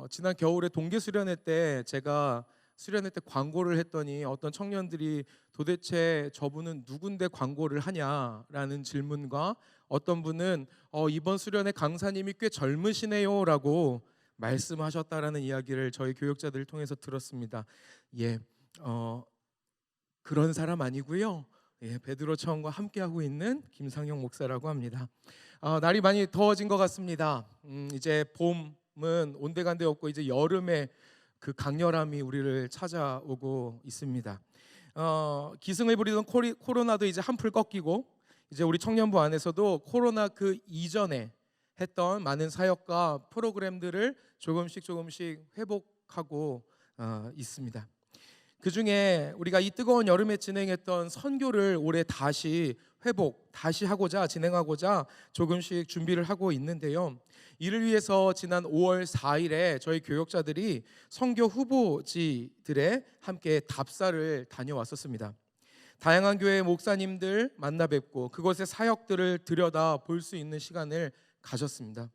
지난 겨울에 동계 수련회 때 제가 수련회 때 광고를 했더니 어떤 청년들이 도대체 저분은 누군데 광고를 하냐라는 질문과 어떤 분은 이번 수련회 강사님이 꽤 젊으시네요 라고 말씀하셨다라는 이야기를 저희 교역자들을 통해서 들었습니다. 그런 사람 아니고요. 베드로 청과 함께하고 있는 김상영 목사라고 합니다. 날이 많이 더워진 것 같습니다. 이제 봄은 온데간데 없고 이제 여름에 그 강렬함이 우리를 찾아오고 있습니다. 기승을 부리던 코로나도 이제 한풀 꺾이고 이제 우리 청년부 안에서도 코로나 그 이전에 했던 많은 사역과 프로그램들을 조금씩 회복하고 있습니다. 그 중에 우리가 이 뜨거운 여름에 진행했던 선교를 올해 다시 하고자 진행하고자 조금씩 준비를 하고 있는데요. 이를 위해서 지난 5월 4일에 저희 교역자들이 선교 후보지들에 함께 답사를 다녀왔었습니다. 다양한 교회 목사님들 만나 뵙고 그곳의 사역들을 들여다 볼 수 있는 시간을 가졌습니다.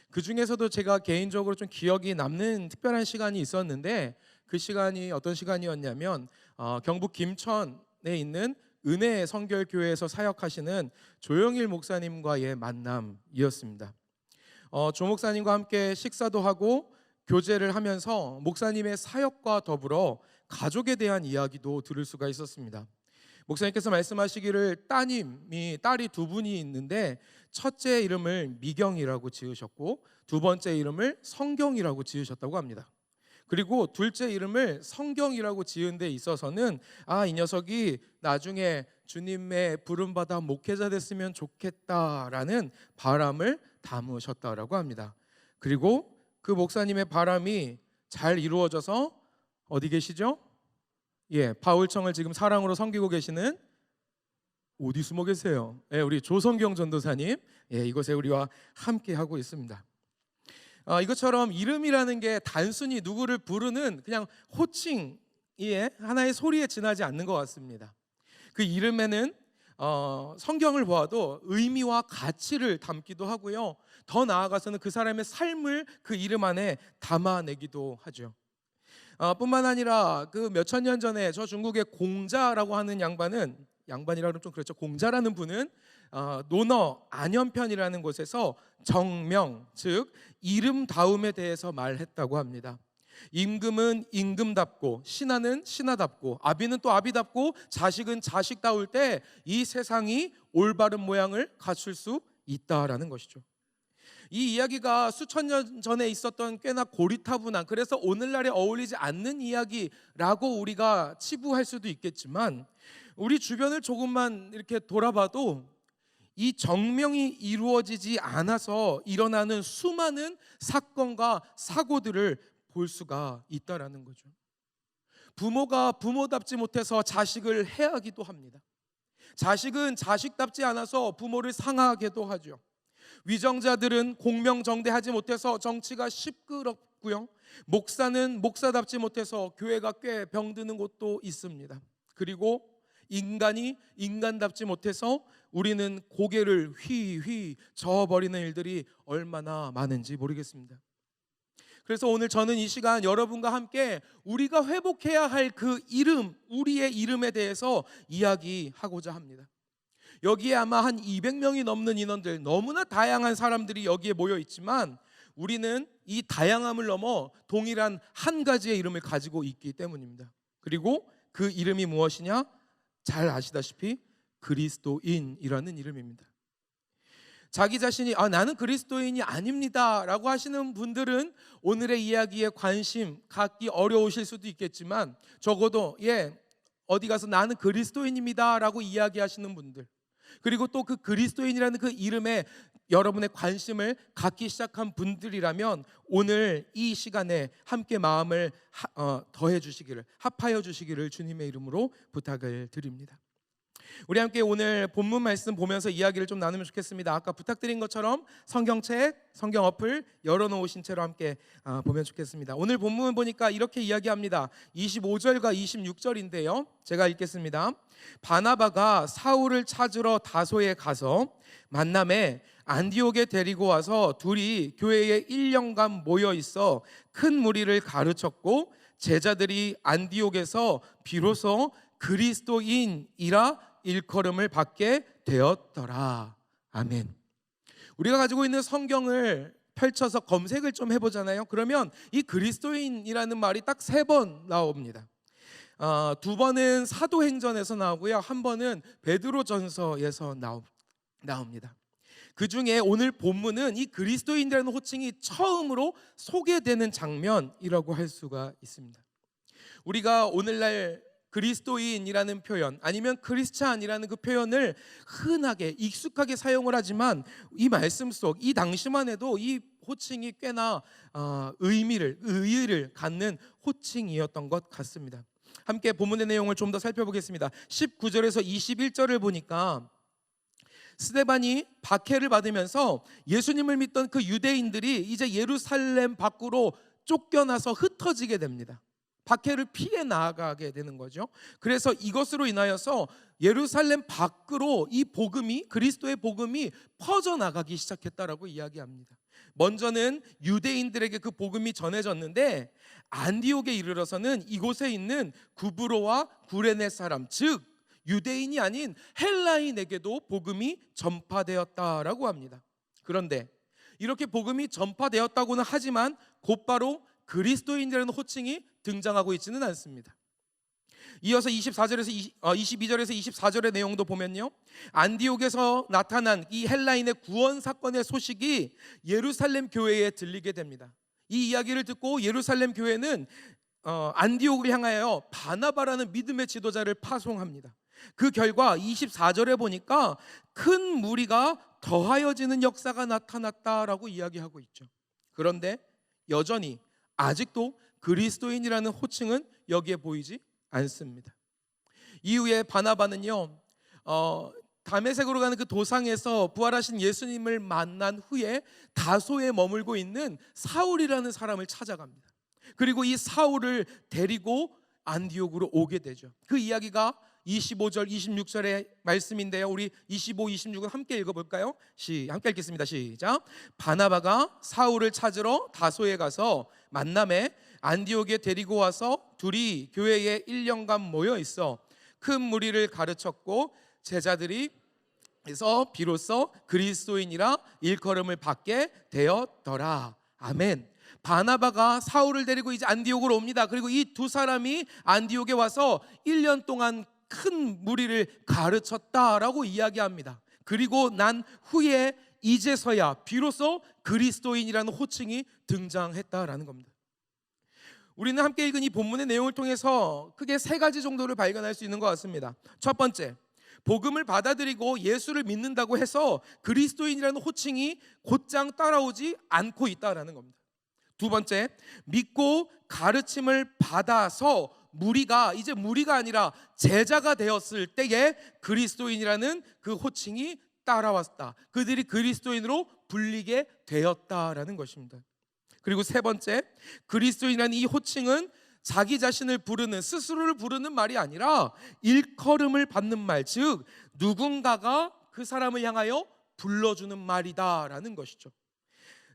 그 중에서도 제가 개인적으로 좀 기억이 남는 특별한 시간이 있었는데 그 시간이 어떤 시간이었냐면 경북 김천에 있는 은혜 성결교회에서 사역하시는 조영일 목사님과의 만남이었습니다. 조 목사님과 함께 식사도 하고 교제를 하면서 목사님의 사역과 더불어 가족에 대한 이야기도 들을 수가 있었습니다. 목사님께서 말씀하시기를 딸이 두 분이 있는데 첫째 이름을 미경이라고 지으셨고 두 번째 이름을 성경이라고 지으셨다고 합니다. 그리고 둘째 이름을 성경이라고 지은 데 있어서는 이 녀석이 나중에 주님의 부름받아 목회자 됐으면 좋겠다라는 바람을 담으셨다라고 합니다. 그리고 그 목사님의 바람이 잘 이루어져서 어디 계시죠? 바울청을 지금 사랑으로 섬기고 계시는 어디 숨어 계세요? 예, 우리 조성경 전도사님, 예, 이곳에 우리와 함께 하고 있습니다. 이것처럼 이름이라는 게 단순히 누구를 부르는 그냥 호칭 하나의 소리에 지나지 않는 것 같습니다. 그 이름에는 성경을 보아도 의미와 가치를 담기도 하고요. 더 나아가서는 그 사람의 삶을 그 이름 안에 담아내기도 하죠. 뿐만 아니라 그 몇천 년 전에 저 중국의 공자라고 하는 양반이라 그러면 좀 그렇죠. 공자라는 분은 논어 안현편이라는 곳에서 정명, 즉 이름다움에 대해서 말했다고 합니다. 임금은 임금답고 신하는 신하답고 아비는 또 아비답고 자식은 자식다울 때 이 세상이 올바른 모양을 갖출 수 있다라는 것이죠. 이 이야기가 수천 년 전에 있었던 꽤나 고리타분한, 그래서 오늘날에 어울리지 않는 이야기라고 우리가 치부할 수도 있겠지만, 우리 주변을 조금만 이렇게 돌아봐도 이 정명이 이루어지지 않아서 일어나는 수많은 사건과 사고들을 볼 수가 있다라는 거죠. 부모가 부모답지 못해서 자식을 해하기도 합니다. 자식은 자식답지 않아서 부모를 상하게도 하죠. 위정자들은 공명정대하지 못해서 정치가 시끄럽고요. 목사는 목사답지 못해서 교회가 꽤 병드는 곳도 있습니다. 그리고 인간이 인간답지 못해서 우리는 고개를 휘휘 저어버리는 일들이 얼마나 많은지 모르겠습니다. 그래서 오늘 저는 이 시간 여러분과 함께 우리가 회복해야 할 그 이름, 우리의 이름에 대해서 이야기하고자 합니다. 여기에 아마 한 200명이 넘는 인원들, 너무나 다양한 사람들이 여기에 모여 있지만 우리는 이 다양함을 넘어 동일한 한 가지의 이름을 가지고 있기 때문입니다. 그리고 그 이름이 무엇이냐? 잘 아시다시피 그리스도인이라는 이름입니다. 자기 자신이 나는 그리스도인이 아닙니다 라고 하시는 분들은 오늘의 이야기에 관심 갖기 어려우실 수도 있겠지만, 적어도 어디 가서 나는 그리스도인입니다 라고 이야기하시는 분들, 그리고 또 그 그리스도인이라는 그 이름에 여러분의 관심을 갖기 시작한 분들이라면 오늘 이 시간에 함께 마음을 더해 주시기를, 합하여 주시기를 주님의 이름으로 부탁을 드립니다. 우리 함께 오늘 본문 말씀 보면서 이야기를 좀 나누면 좋겠습니다. 아까 부탁드린 것처럼 성경책, 성경 어플 열어놓으신 채로 함께 보면 좋겠습니다. 오늘 본문 보니까 이렇게 이야기합니다. 25절과 26절인데요. 제가 읽겠습니다. 바나바가 사울을 찾으러 다소에 가서 만남에 안디옥에 데리고 와서 둘이 교회에 1년간 모여 있어 큰 무리를 가르쳤고, 제자들이 안디옥에서 비로소 그리스도인이라 일컬음을 받게 되었더라. 아멘. 우리가 가지고 있는 성경을 펼쳐서 검색을 좀 해보잖아요. 그러면 이 그리스도인이라는 말이 딱 3번 나옵니다. 2번은 사도행전에서 나오고요, 1번은 베드로전서에서 나옵니다. 그 중에 오늘 본문은 이 그리스도인이라는 호칭이 처음으로 소개되는 장면이라고 할 수가 있습니다. 우리가 오늘날 그리스도인이라는 표현, 아니면 크리스찬이라는 그 표현을 흔하게 익숙하게 사용을 하지만 이 말씀 속, 이 당시만 해도 이 호칭이 꽤나 의의를 갖는 호칭이었던 것 같습니다. 함께 본문의 내용을 좀 더 살펴보겠습니다. 19절에서 21절을 보니까 스데반이 박해를 받으면서 예수님을 믿던 그 유대인들이 이제 예루살렘 밖으로 쫓겨나서 흩어지게 됩니다. 박해를 피해 나아가게 되는 거죠. 그래서 이것으로 인하여서 예루살렘 밖으로 이 복음이, 그리스도의 복음이 퍼져나가기 시작했다라고 이야기합니다. 먼저는 유대인들에게 그 복음이 전해졌는데, 안디옥에 이르러서는 이곳에 있는 구브로와 구레네 사람, 즉 유대인이 아닌 헬라인에게도 복음이 전파되었다라고 합니다. 그런데 이렇게 복음이 전파되었다고는 하지만 곧바로 그리스도인이라는 호칭이 등장하고 있지는 않습니다. 이어서 22절에서 24절의 내용도 보면요, 안디옥에서 나타난 이 헬라인의 구원 사건의 소식이 예루살렘 교회에 들리게 됩니다. 이 이야기를 듣고 예루살렘 교회는 안디옥을 향하여 바나바라는 믿음의 지도자를 파송합니다. 그 결과 24절에 보니까 큰 무리가 더하여지는 역사가 나타났다라고 이야기하고 있죠. 그런데 여전히 아직도 그리스도인이라는 호칭은 여기에 보이지 않습니다. 이후에 바나바는요, 다메섹으로 가는 그 도상에서 부활하신 예수님을 만난 후에 다소에 머물고 있는 사울이라는 사람을 찾아갑니다. 그리고 이 사울을 데리고 안디옥으로 오게 되죠. 그 이야기가 25절, 26절의 말씀인데요. 우리 25, 26은 함께 읽어볼까요? 함께 읽겠습니다. 시작. 바나바가 사울을 찾으러 다소에 가서 만남에 안디옥에 데리고 와서 둘이 교회에 1년간 모여 있어 큰 무리를 가르쳤고 제자들이 그래서 비로소 그리스도인이라 일컬음을 받게 되었더라. 아멘. 바나바가 사울을 데리고 이제 안디옥으로 옵니다. 그리고 이 두 사람이 안디옥에 와서 1년 동안 큰 무리를 가르쳤다라고 이야기합니다. 그리고 난 후에 이제서야 비로소 그리스도인이라는 호칭이 등장했다라는 겁니다. 우리는 함께 읽은 이 본문의 내용을 통해서 크게 세 가지 정도를 발견할 수 있는 것 같습니다. 첫 번째, 복음을 받아들이고 예수를 믿는다고 해서 그리스도인이라는 호칭이 곧장 따라오지 않고 있다라는 겁니다. 두 번째, 믿고 가르침을 받아서 이제 무리가 아니라 제자가 되었을 때에 그리스도인이라는 그 호칭이 따라왔다. 그들이 그리스도인으로 불리게 되었다라는 것입니다. 그리고 세 번째, 그리스도인이라는 이 호칭은 자기 자신을 부르는, 스스로를 부르는 말이 아니라 일컬음을 받는 말, 즉 누군가가 그 사람을 향하여 불러주는 말이다라는 것이죠.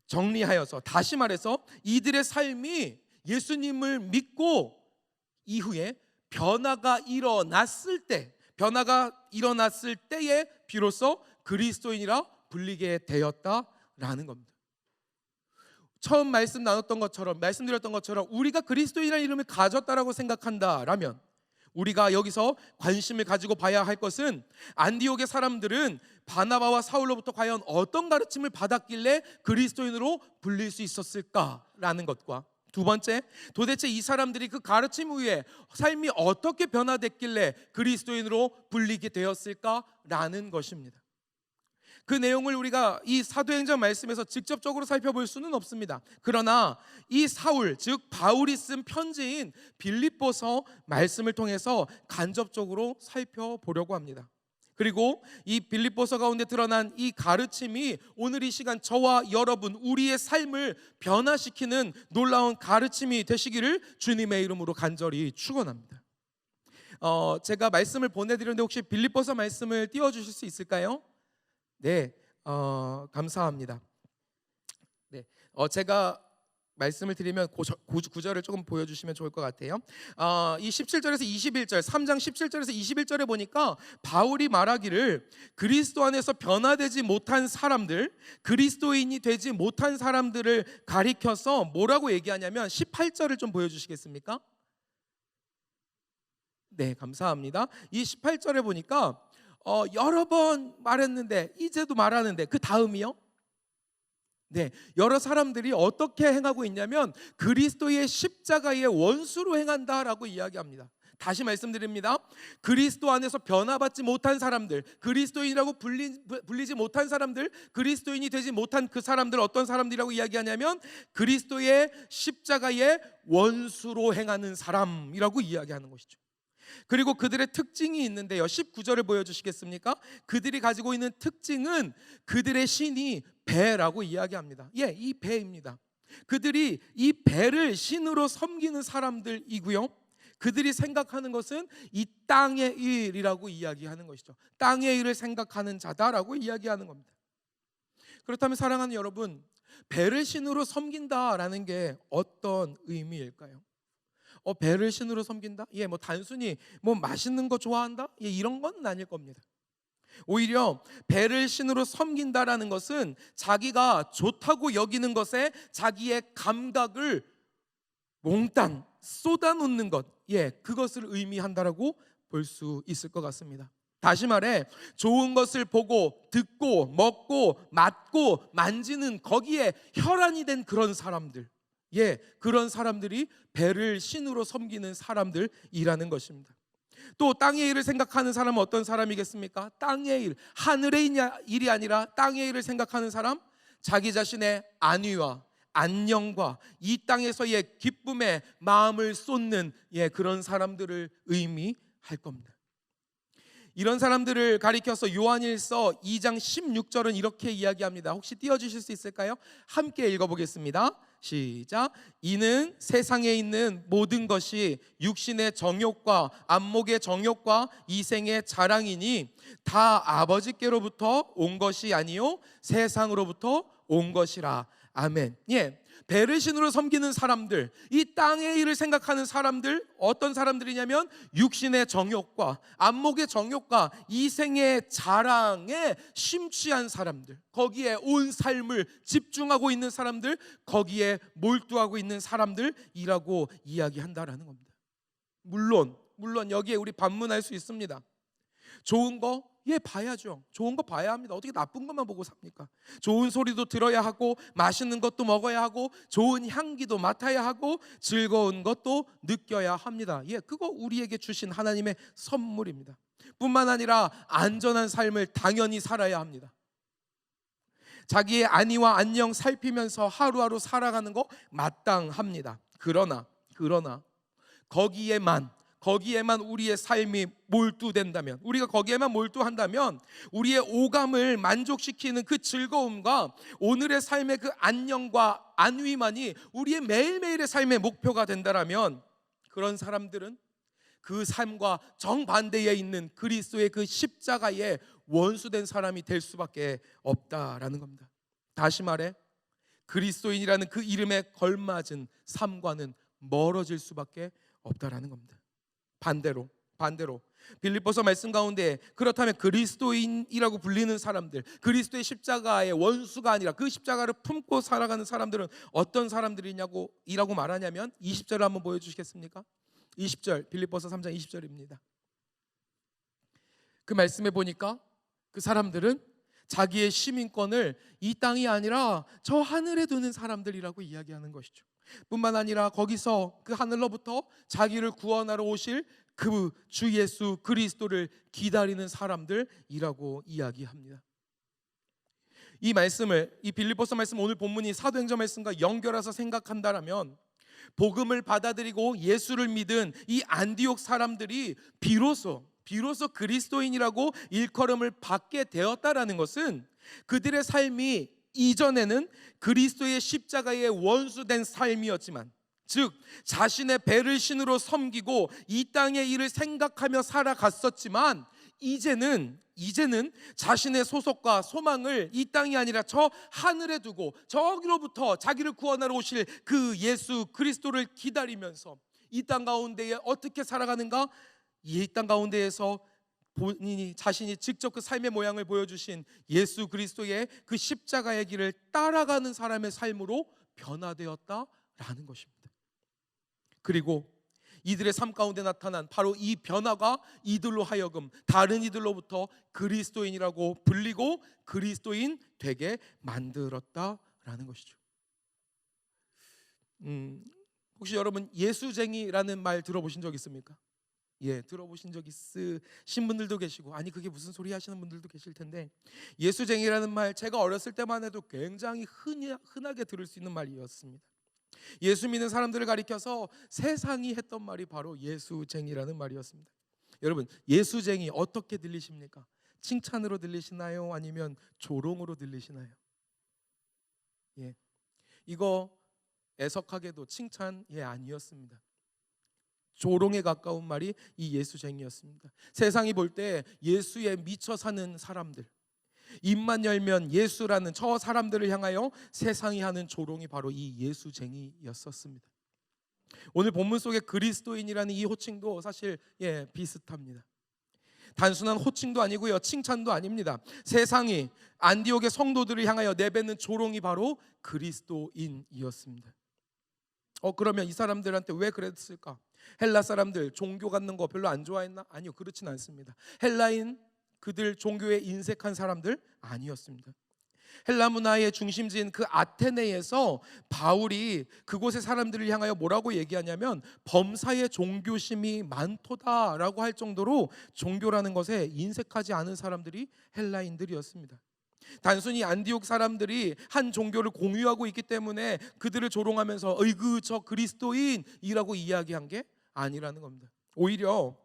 정리하여서 다시 말해서 이들의 삶이 예수님을 믿고 이후에 변화가 일어났을 때에 비로소 그리스도인이라 불리게 되었다라는 겁니다. 처음 말씀드렸던 것처럼 우리가 그리스도인이라는 이름을 가졌다라고 생각한다라면 우리가 여기서 관심을 가지고 봐야 할 것은 안디옥의 사람들은 바나바와 사울로부터 과연 어떤 가르침을 받았길래 그리스도인으로 불릴 수 있었을까라는 것과 두 번째, 도대체 이 사람들이 그 가르침 후에 삶이 어떻게 변화됐길래 그리스도인으로 불리게 되었을까라는 것입니다. 그 내용을 우리가 이 사도행전 말씀에서 직접적으로 살펴볼 수는 없습니다. 그러나 이 사울, 즉 바울이 쓴 편지인 빌립보서 말씀을 통해서 간접적으로 살펴보려고 합니다. 그리고 이 빌립보서 가운데 드러난 이 가르침이 오늘 이 시간 저와 여러분 우리의 삶을 변화시키는 놀라운 가르침이 되시기를 주님의 이름으로 간절히 축원합니다. 제가 말씀을 보내드렸는데 혹시 빌립보서 말씀을 띄워주실 수 있을까요? 네, 감사합니다. 네, 제가 말씀을 드리면 구절을 조금 보여주시면 좋을 것 같아요. 이 17절에서 21절, 3장 17절에서 21절에 보니까 바울이 말하기를 그리스도 안에서 변화되지 못한 사람들, 그리스도인이 되지 못한 사람들을 가리켜서 뭐라고 얘기하냐면 18절을 좀 보여주시겠습니까? 네, 감사합니다. 이 18절에 보니까 여러 번 말했는데 이제도 말하는데 그 다음이요? 네, 여러 사람들이 어떻게 행하고 있냐면 그리스도의 십자가의 원수로 행한다라고 이야기합니다. 다시 말씀드립니다. 그리스도 안에서 변화받지 못한 사람들, 그리스도인이라고 불리지 못한 사람들, 그리스도인이 되지 못한 그 사람들 어떤 사람들이라고 이야기하냐면 그리스도의 십자가의 원수로 행하는 사람이라고 이야기하는 것이죠. 그리고 그들의 특징이 있는데요. 19절을 보여주시겠습니까? 그들이 가지고 있는 특징은 그들의 신이 배라고 이야기합니다. 예, 이 배입니다. 그들이 이 배를 신으로 섬기는 사람들이고요. 그들이 생각하는 것은 이 땅의 일이라고 이야기하는 것이죠. 땅의 일을 생각하는 자다라고 이야기하는 겁니다. 그렇다면 사랑하는 여러분, 배를 신으로 섬긴다라는 게 어떤 의미일까요? 배를 신으로 섬긴다? 예, 뭐 단순히 뭐 맛있는 거 좋아한다? 예, 이런 건 아닐 겁니다. 오히려 배를 신으로 섬긴다라는 것은 자기가 좋다고 여기는 것에 자기의 감각을 몽땅 쏟아놓는 것, 예, 그것을 의미한다라고 볼 수 있을 것 같습니다. 다시 말해 좋은 것을 보고 듣고 먹고 맡고 만지는 거기에 혈안이 된 그런 사람들, 예, 그런 사람들이 배를 신으로 섬기는 사람들이라는 것입니다. 또 땅의 일을 생각하는 사람은 어떤 사람이겠습니까? 땅의 일, 하늘의 일이 아니라 땅의 일을 생각하는 사람, 자기 자신의 안위와 안녕과 이 땅에서의 기쁨에 마음을 쏟는, 예, 그런 사람들을 의미할 겁니다. 이런 사람들을 가리켜서 요한일서 2장 16절은 이렇게 이야기합니다. 혹시 띄워주실 수 있을까요? 함께 읽어보겠습니다. 시작. 이는 세상에 있는 모든 것이 육신의 정욕과 안목의 정욕과 이생의 자랑이니 다 아버지께로부터 온 것이 아니요 세상으로부터 온 것이라. 아멘. 예. 베르신으로 섬기는 사람들, 이 땅의 일을 생각하는 사람들, 어떤 사람들이냐면 육신의 정욕과 안목의 정욕과 이생의 자랑에 심취한 사람들, 거기에 온 삶을 집중하고 있는 사람들, 거기에 몰두하고 있는 사람들이라고 이야기한다라는 겁니다. 물론 여기에 우리 반문할 수 있습니다. 좋은 거 봐야죠. 좋은 거 봐야 합니다. 어떻게 나쁜 것만 보고 삽니까? 좋은 소리도 들어야 하고 맛있는 것도 먹어야 하고 좋은 향기도 맡아야 하고 즐거운 것도 느껴야 합니다. 그거 우리에게 주신 하나님의 선물입니다. 뿐만 아니라 안전한 삶을 당연히 살아야 합니다. 자기의 안위와 안녕 살피면서 하루하루 살아가는 거 마땅합니다. 그러나 거기에만 우리의 삶이 몰두된다면, 우리가 거기에만 몰두한다면 우리의 오감을 만족시키는 그 즐거움과 오늘의 삶의 그 안녕과 안위만이 우리의 매일매일의 삶의 목표가 된다면, 그런 사람들은 그 삶과 정반대에 있는 그리스도의 그 십자가에 원수된 사람이 될 수밖에 없다라는 겁니다. 다시 말해 그리스도인이라는 그 이름에 걸맞은 삶과는 멀어질 수밖에 없다라는 겁니다. 반대로 빌립보서 말씀 가운데 그렇다면 그리스도인이라고 불리는 사람들, 그리스도의 십자가의 원수가 아니라 그 십자가를 품고 살아가는 사람들은 어떤 사람들이냐고 이라고 말하냐면 20절을 한번 보여주시겠습니까? 20절, 빌립보서 3장 20절입니다. 그 말씀에 보니까 그 사람들은 자기의 시민권을 이 땅이 아니라 저 하늘에 두는 사람들이라고 이야기하는 것이죠. 뿐만 아니라 거기서 그 하늘로부터 자기를 구원하러 오실 그 주 예수 그리스도를 기다리는 사람들이라고 이야기합니다. 이 말씀을, 이 빌립보서 말씀, 오늘 본문이 사도행전 말씀과 연결해서 생각한다면 복음을 받아들이고 예수를 믿은 이 안디옥 사람들이 비로소 그리스도인이라고 일컬음을 받게 되었다라는 것은 그들의 삶이 이전에는 그리스도의 십자가에 원수된 삶이었지만, 즉 자신의 배를 신으로 섬기고 이 땅의 일을 생각하며 살아갔었지만, 이제는 자신의 소속과 소망을 이 땅이 아니라 저 하늘에 두고 저기로부터 자기를 구원하러 오실 그 예수 그리스도를 기다리면서 이 땅 가운데에 어떻게 살아가는가? 이 땅 가운데에서 본인이 자신이 직접 그 삶의 모양을 보여주신 예수 그리스도의 그 십자가의 길을 따라가는 사람의 삶으로 변화되었다라는 것입니다. 그리고 이들의 삶 가운데 나타난 바로 이 변화가 이들로 하여금 다른 이들로부터 그리스도인이라고 불리고 그리스도인 되게 만들었다라는 것이죠. 혹시 여러분 예수쟁이라는 말 들어보신 적 있습니까? 들어보신 적 있으신 분들도 계시고, 아니 그게 무슨 소리 하시는 분들도 계실 텐데, 예수쟁이라는 말 제가 어렸을 때만 해도 굉장히 흔하게 들을 수 있는 말이었습니다. 예수 믿는 사람들을 가리켜서 세상이 했던 말이 바로 예수쟁이라는 말이었습니다. 여러분, 예수쟁이 어떻게 들리십니까? 칭찬으로 들리시나요? 아니면 조롱으로 들리시나요? 이거 애석하게도 칭찬 아니었습니다. 조롱에 가까운 말이 이 예수쟁이였습니다. 세상이 볼 때 예수에 미쳐 사는 사람들, 입만 열면 예수라는 저 사람들을 향하여 세상이 하는 조롱이 바로 이 예수쟁이였었습니다. 오늘 본문 속의 그리스도인이라는 이 호칭도 사실 비슷합니다. 단순한 호칭도 아니고요, 칭찬도 아닙니다. 세상이 안디옥의 성도들을 향하여 내뱉는 조롱이 바로 그리스도인이었습니다. 그러면 이 사람들한테 왜 그랬을까? 헬라 사람들 종교 갖는 거 별로 안 좋아했나? 아니요, 그렇진 않습니다. 헬라인 그들 종교에 인색한 사람들 아니었습니다. 헬라 문화의 중심지인 그 아테네에서 바울이 그곳의 사람들을 향하여 뭐라고 얘기하냐면 범사에 종교심이 많도다라고 할 정도로 종교라는 것에 인색하지 않은 사람들이 헬라인들이었습니다. 단순히 안디옥 사람들이 한 종교를 공유하고 있기 때문에 그들을 조롱하면서 어이구 저 그리스도인이라고 이야기한 게 아니라는 겁니다. 오히려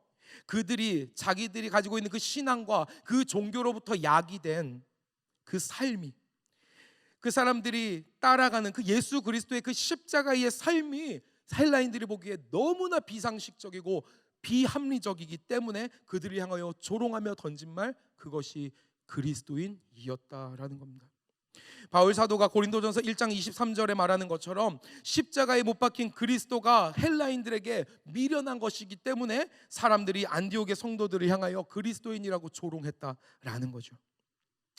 그들이 자기들이 가지고 있는 그 신앙과 그 종교로부터 야기된 그 삶이, 그 사람들이 따라가는 그 예수 그리스도의 그 십자가의 삶이 헬라인들이 보기에 너무나 비상식적이고 비합리적이기 때문에 그들을 향하여 조롱하며 던진 말, 그것이 그리스도인이었다라는 겁니다. 바울 사도가 고린도전서 1장 23절에 말하는 것처럼 십자가에 못 박힌 그리스도가 헬라인들에게 미련한 것이기 때문에 사람들이 안디옥의 성도들을 향하여 그리스도인이라고 조롱했다라는 거죠.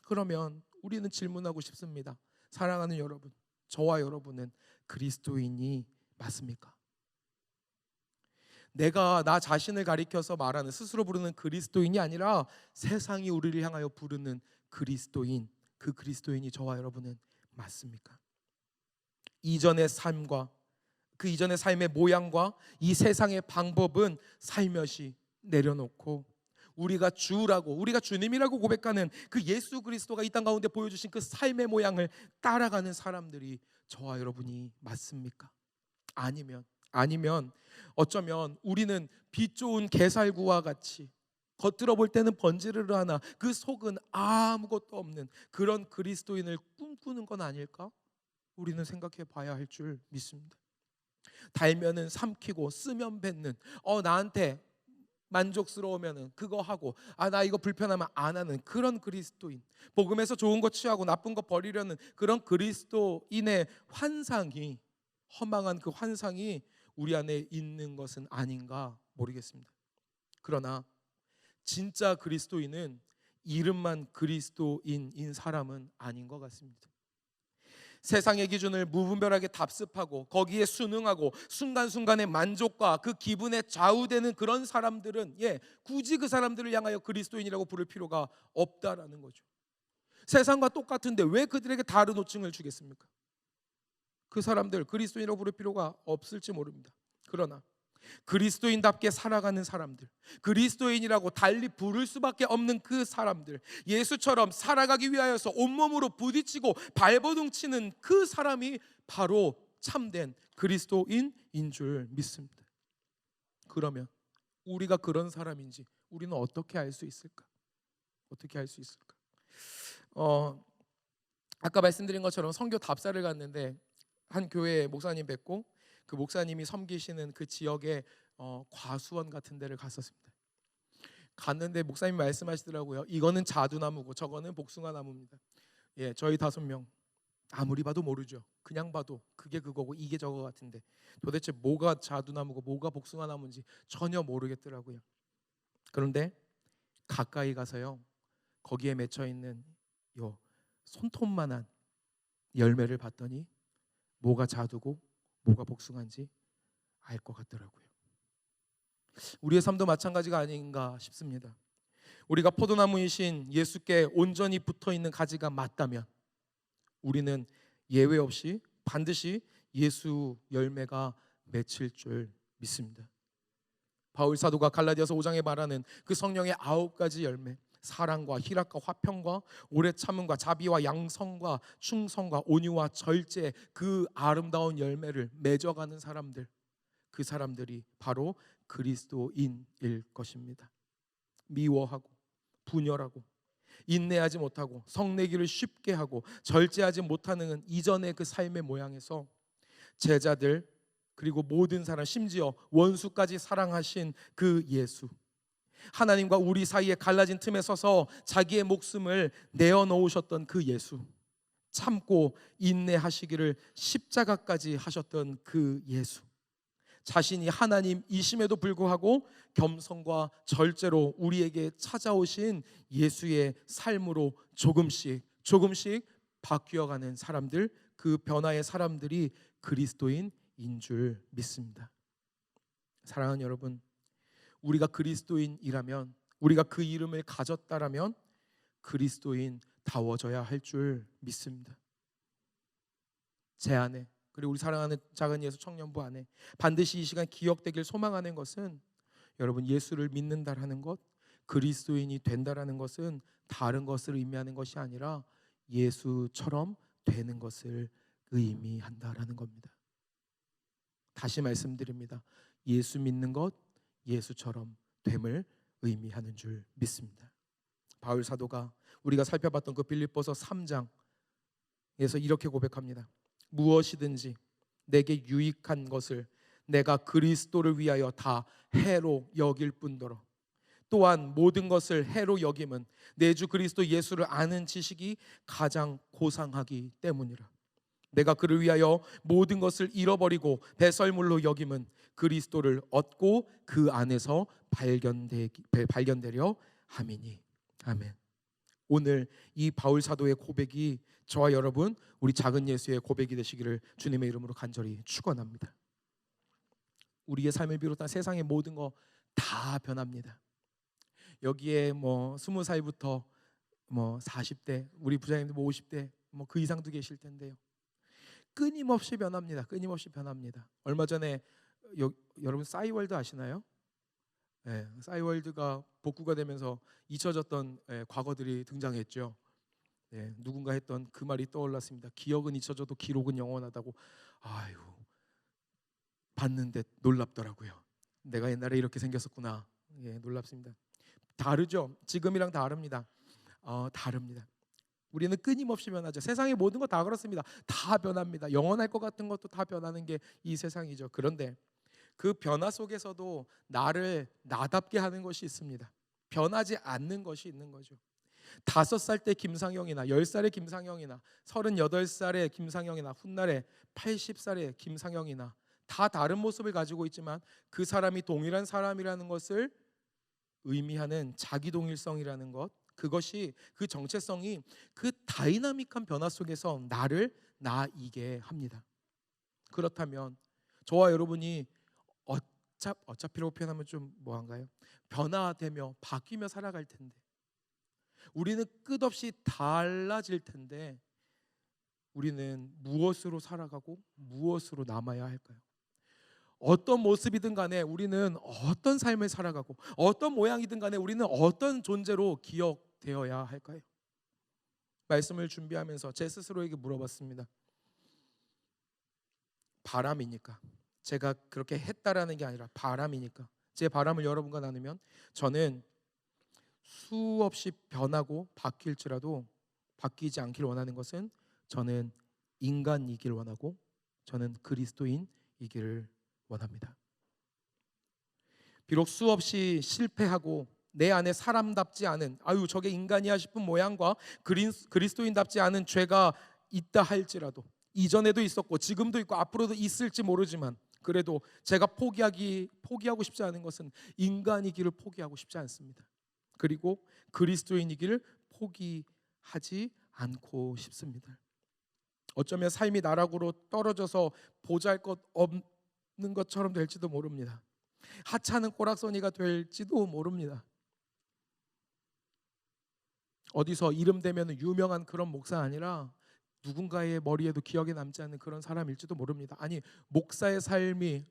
그러면 우리는 질문하고 싶습니다. 사랑하는 여러분, 저와 여러분은 그리스도인이 맞습니까? 내가 나 자신을 가리켜서 말하는, 스스로 부르는 그리스도인이 아니라 세상이 우리를 향하여 부르는 그리스도인, 그 그리스도인이 저와 여러분은 맞습니까? 이전의 삶과 그 이전의 삶의 모양과 이 세상의 방법은 살며시 내려놓고 우리가 주라고, 우리가 주님이라고 고백하는 그 예수 그리스도가 이 땅 가운데 보여주신 그 삶의 모양을 따라가는 사람들이 저와 여러분이 맞습니까? 아니면 어쩌면 우리는 빛 좋은 게살구와 같이 겉으로 볼 때는 번지르르하나 그 속은 아무것도 없는 그런 그리스도인을 꿈꾸는 건 아닐까? 우리는 생각해 봐야 할 줄 믿습니다. 달면은 삼키고 쓰면 뱉는, 나한테 만족스러우면은 그거 하고, 나 이거 불편하면 안 하는 그런 그리스도인, 복음에서 좋은 거 취하고 나쁜 거 버리려는 그런 그리스도인의 환상이, 허망한 그 환상이 우리 안에 있는 것은 아닌가 모르겠습니다. 그러나 진짜 그리스도인은 이름만 그리스도인인 사람은 아닌 것 같습니다. 세상의 기준을 무분별하게 답습하고 거기에 순응하고 순간순간의 만족과 그 기분에 좌우되는 그런 사람들은 굳이 그 사람들을 향하여 그리스도인이라고 부를 필요가 없다라는 거죠. 세상과 똑같은데 왜 그들에게 다른 호칭을 주겠습니까? 그 사람들 그리스도인이라고 부를 필요가 없을지 모릅니다. 그러나 그리스도인답게 살아가는 사람들, 그리스도인이라고 달리 부를 수밖에 없는 그 사람들, 예수처럼 살아가기 위하여서 온몸으로 부딪히고 발버둥치는 그 사람이 바로 참된 그리스도인인 줄 믿습니다. 그러면 우리가 그런 사람인지 우리는 어떻게 알 수 있을까? 어떻게 알 수 있을까? 아까 말씀드린 것처럼 선교 답사를 갔는데 한 교회 목사님 뵙고 그 목사님이 섬기시는 그 지역에 과수원 같은 데를 갔었습니다. 갔는데 목사님이 말씀하시더라고요. 이거는 자두나무고 저거는 복숭아나무입니다. 저희 5명 아무리 봐도 모르죠. 그냥 봐도 그게 그거고 이게 저거 같은데 도대체 뭐가 자두나무고 뭐가 복숭아나무인지 전혀 모르겠더라고요. 그런데 가까이 가서요, 거기에 맺혀 있는 요 손톱만한 열매를 봤더니 뭐가 자두고 뭐가 복숭아인지 알 것 같더라고요. 우리의 삶도 마찬가지가 아닌가 싶습니다. 우리가 포도나무이신 예수께 온전히 붙어있는 가지가 맞다면 우리는 예외 없이 반드시 예수 열매가 맺힐 줄 믿습니다. 바울 사도가 갈라디아서 5장에 말하는 그 성령의 9가지 열매, 사랑과 희락과 화평과 오래 참음과 자비와 양성과 충성과 온유와 절제, 그 아름다운 열매를 맺어가는 사람들, 그 사람들이 바로 그리스도인일 것입니다. 미워하고 분열하고 인내하지 못하고 성내기를 쉽게 하고 절제하지 못하는 이전의 그 삶의 모양에서 제자들 그리고 모든 사람, 심지어 원수까지 사랑하신 그 예수, 하나님과 우리 사이에 갈라진 틈에 서서 자기의 목숨을 내어놓으셨던 그 예수, 참고 인내하시기를 십자가까지 하셨던 그 예수, 자신이 하나님이심에도 불구하고 겸손과 절제로 우리에게 찾아오신 예수의 삶으로 조금씩 바뀌어가는 사람들, 그 변화의 사람들이 그리스도인인 줄 믿습니다. 사랑하는 여러분, 우리가 그리스도인이라면, 우리가 그 이름을 가졌다라면 그리스도인다워져야 할 줄 믿습니다. 제 안에, 그리고 우리 사랑하는 작은 예수 청년부 안에 반드시 이 시간 기억되길 소망하는 것은, 여러분, 예수를 믿는다라는 것, 그리스도인이 된다라는 것은 다른 것을 의미하는 것이 아니라 예수처럼 되는 것을 의미한다라는 겁니다. 다시 말씀드립니다. 예수 믿는 것, 예수처럼 됨을 의미하는 줄 믿습니다. 바울 사도가 우리가 살펴봤던 그 빌립보서 3장에서 이렇게 고백합니다. 무엇이든지 내게 유익한 것을 내가 그리스도를 위하여 다 해로 여길 뿐더러 또한 모든 것을 해로 여김은 내 주 그리스도 예수를 아는 지식이 가장 고상하기 때문이라. 내가 그를 위하여 모든 것을 잃어버리고 배설물로 여김은 그리스도를 얻고 그 안에서 발견되려 함이니. 아멘. 오늘 이 바울 사도의 고백이 저와 여러분 우리 작은 예수의 고백이 되시기를 주님의 이름으로 간절히 축원합니다. 우리의 삶을 비롯한 세상의 모든 거 다 변합니다. 여기에 뭐 20살부터 뭐 40대, 우리 부장님들 뭐 50대, 뭐 그 이상도 계실 텐데요. 끊임없이 변합니다. 끊임없이 변합니다. 얼마 전에 여러분 싸이월드 아시나요? 네, 싸이월드가 복구가 되면서 잊혀졌던 과거들이 등장했죠. 네, 누군가 했던 그 말이 떠올랐습니다. 기억은 잊혀져도 기록은 영원하다고. 아유, 봤는데 놀랍더라고요. 내가 옛날에 이렇게 생겼었구나. 예, 놀랍습니다. 다르죠. 지금이랑 다릅니다. 다릅니다. 우리는 끊임없이 변하죠. 세상의 모든 거 다 그렇습니다. 다 변합니다. 영원할 것 같은 것도 다 변하는 게 이 세상이죠. 그런데 그 변화 속에서도 나를 나답게 하는 것이 있습니다. 변하지 않는 것이 있는 거죠. 5살 때 김상영이나 10살의 김상영이나 38살의 김상영이나 훗날에 80살의 김상영이나 다 다른 모습을 가지고 있지만 그 사람이 동일한 사람이라는 것을 의미하는 자기동일성이라는 것, 그것이 그 정체성이 그 다이나믹한 변화 속에서 나를 나이게 합니다. 그렇다면 저와 여러분이 어차피라고 표현하면 좀 뭐한가요? 변화되며 바뀌며 살아갈 텐데 우리는 끝없이 달라질 텐데 우리는 무엇으로 살아가고 무엇으로 남아야 할까요? 어떤 모습이든 간에 우리는 어떤 삶을 살아가고 어떤 모양이든 간에 우리는 어떤 존재로 기억되어야 할까요? 말씀을 준비하면서 제 스스로에게 물어봤습니다. 바람이니까, 제가 그렇게 했다라는 게 아니라 바람이니까, 제 바람을 여러분과 나누면 저는 수없이 변하고 바뀔지라도 바뀌지 않길 원하는 것은 저는 인간이길 원하고 저는 그리스도인이기를 원합니다. 비록 수없이 실패하고 내 안에 사람답지 않은 저게 인간이야 싶은 모양과 그리스도인답지 않은 죄가 있다 할지라도 이전에도 있었고 지금도 있고 앞으로도 있을지 모르지만 그래도 제가 포기하고 싶지 않은 것은 인간이기를 포기하고 싶지 않습니다. 그리고 그리스도인이기를 포기하지 않고 싶습니다. 어쩌면 삶이 나락으로 떨어져서 보잘것 없는 것처럼 될지도 모릅니다. 하찮은 꼬락서니가 될지도 모릅니다. 어디서 이름 대면 유명한 그런 목사 아니라 누군가의 머리에도 기억에 남지 않는 그런 사람일지도 모릅니다. 아니, 목사의 삶이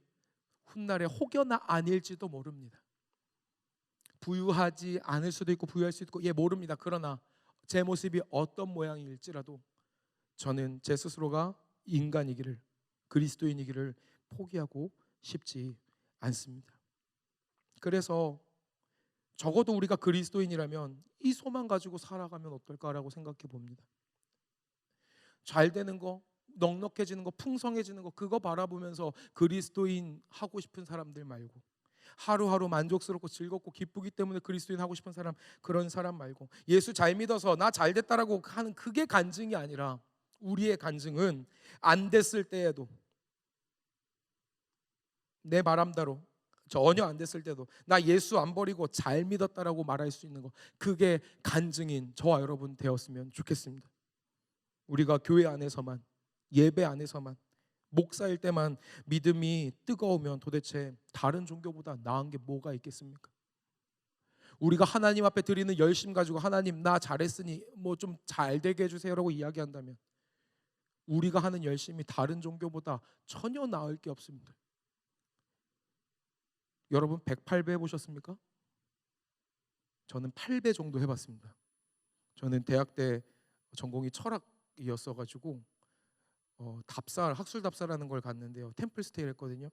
훗날에 혹여나 아닐지도 모릅니다. 부유하지 않을 수도 있고 부유할 수도 있고 모릅니다. 그러나 제 모습이 어떤 모양일지라도 저는 제 스스로가 인간이기를, 그리스도인이기를 포기하고 싶지 않습니다. 그래서 적어도 우리가 그리스도인이라면 이 소망 가지고 살아가면 어떨까라고 생각해 봅니다. 잘 되는 거, 넉넉해지는 거, 풍성해지는 거 그거 바라보면서 그리스도인 하고 싶은 사람들 말고, 하루하루 만족스럽고 즐겁고 기쁘기 때문에 그리스도인 하고 싶은 사람, 그런 사람 말고, 예수 잘 믿어서 나 잘 됐다라고 하는 그게 간증이 아니라 우리의 간증은 안 됐을 때에도, 내 바람대로 전혀 안 됐을 때도 나 예수 안 버리고 잘 믿었다라고 말할 수 있는 거, 그게 간증인 저와 여러분 되었으면 좋겠습니다. 우리가 교회 안에서만, 예배 안에서만, 목사일 때만 믿음이 뜨거우면 도대체 다른 종교보다 나은 게 뭐가 있겠습니까? 우리가 하나님 앞에 드리는 열심 가지고 하나님 나 잘했으니 뭐 좀 잘 되게 해주세요라고 이야기한다면 우리가 하는 열심이 다른 종교보다 전혀 나을 게 없습니다. 여러분 108배 해보셨습니까? 저는 8배 정도 해봤습니다. 저는 대학 때 전공이 철학이었어가지고 학술 답사라는 걸 갔는데요. 템플스테이를 했거든요.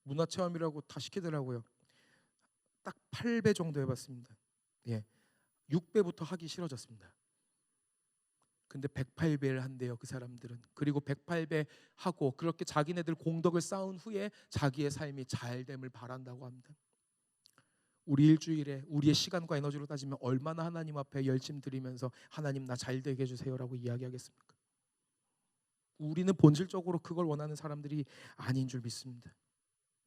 문화체험이라고 다 시키더라고요. 딱 8배 정도 해봤습니다. 예, 6배부터 하기 싫어졌습니다. 근데 108배를 한대요, 그 사람들은. 그리고 108배 하고 그렇게 자기네들 공덕을 쌓은 후에 자기의 삶이 잘됨을 바란다고 합니다. 우리 일주일에 우리의 시간과 에너지로 따지면 얼마나 하나님 앞에 열심 드리면서 하나님 나 잘되게 해주세요라고 이야기하겠습니까? 우리는 본질적으로 그걸 원하는 사람들이 아닌 줄 믿습니다.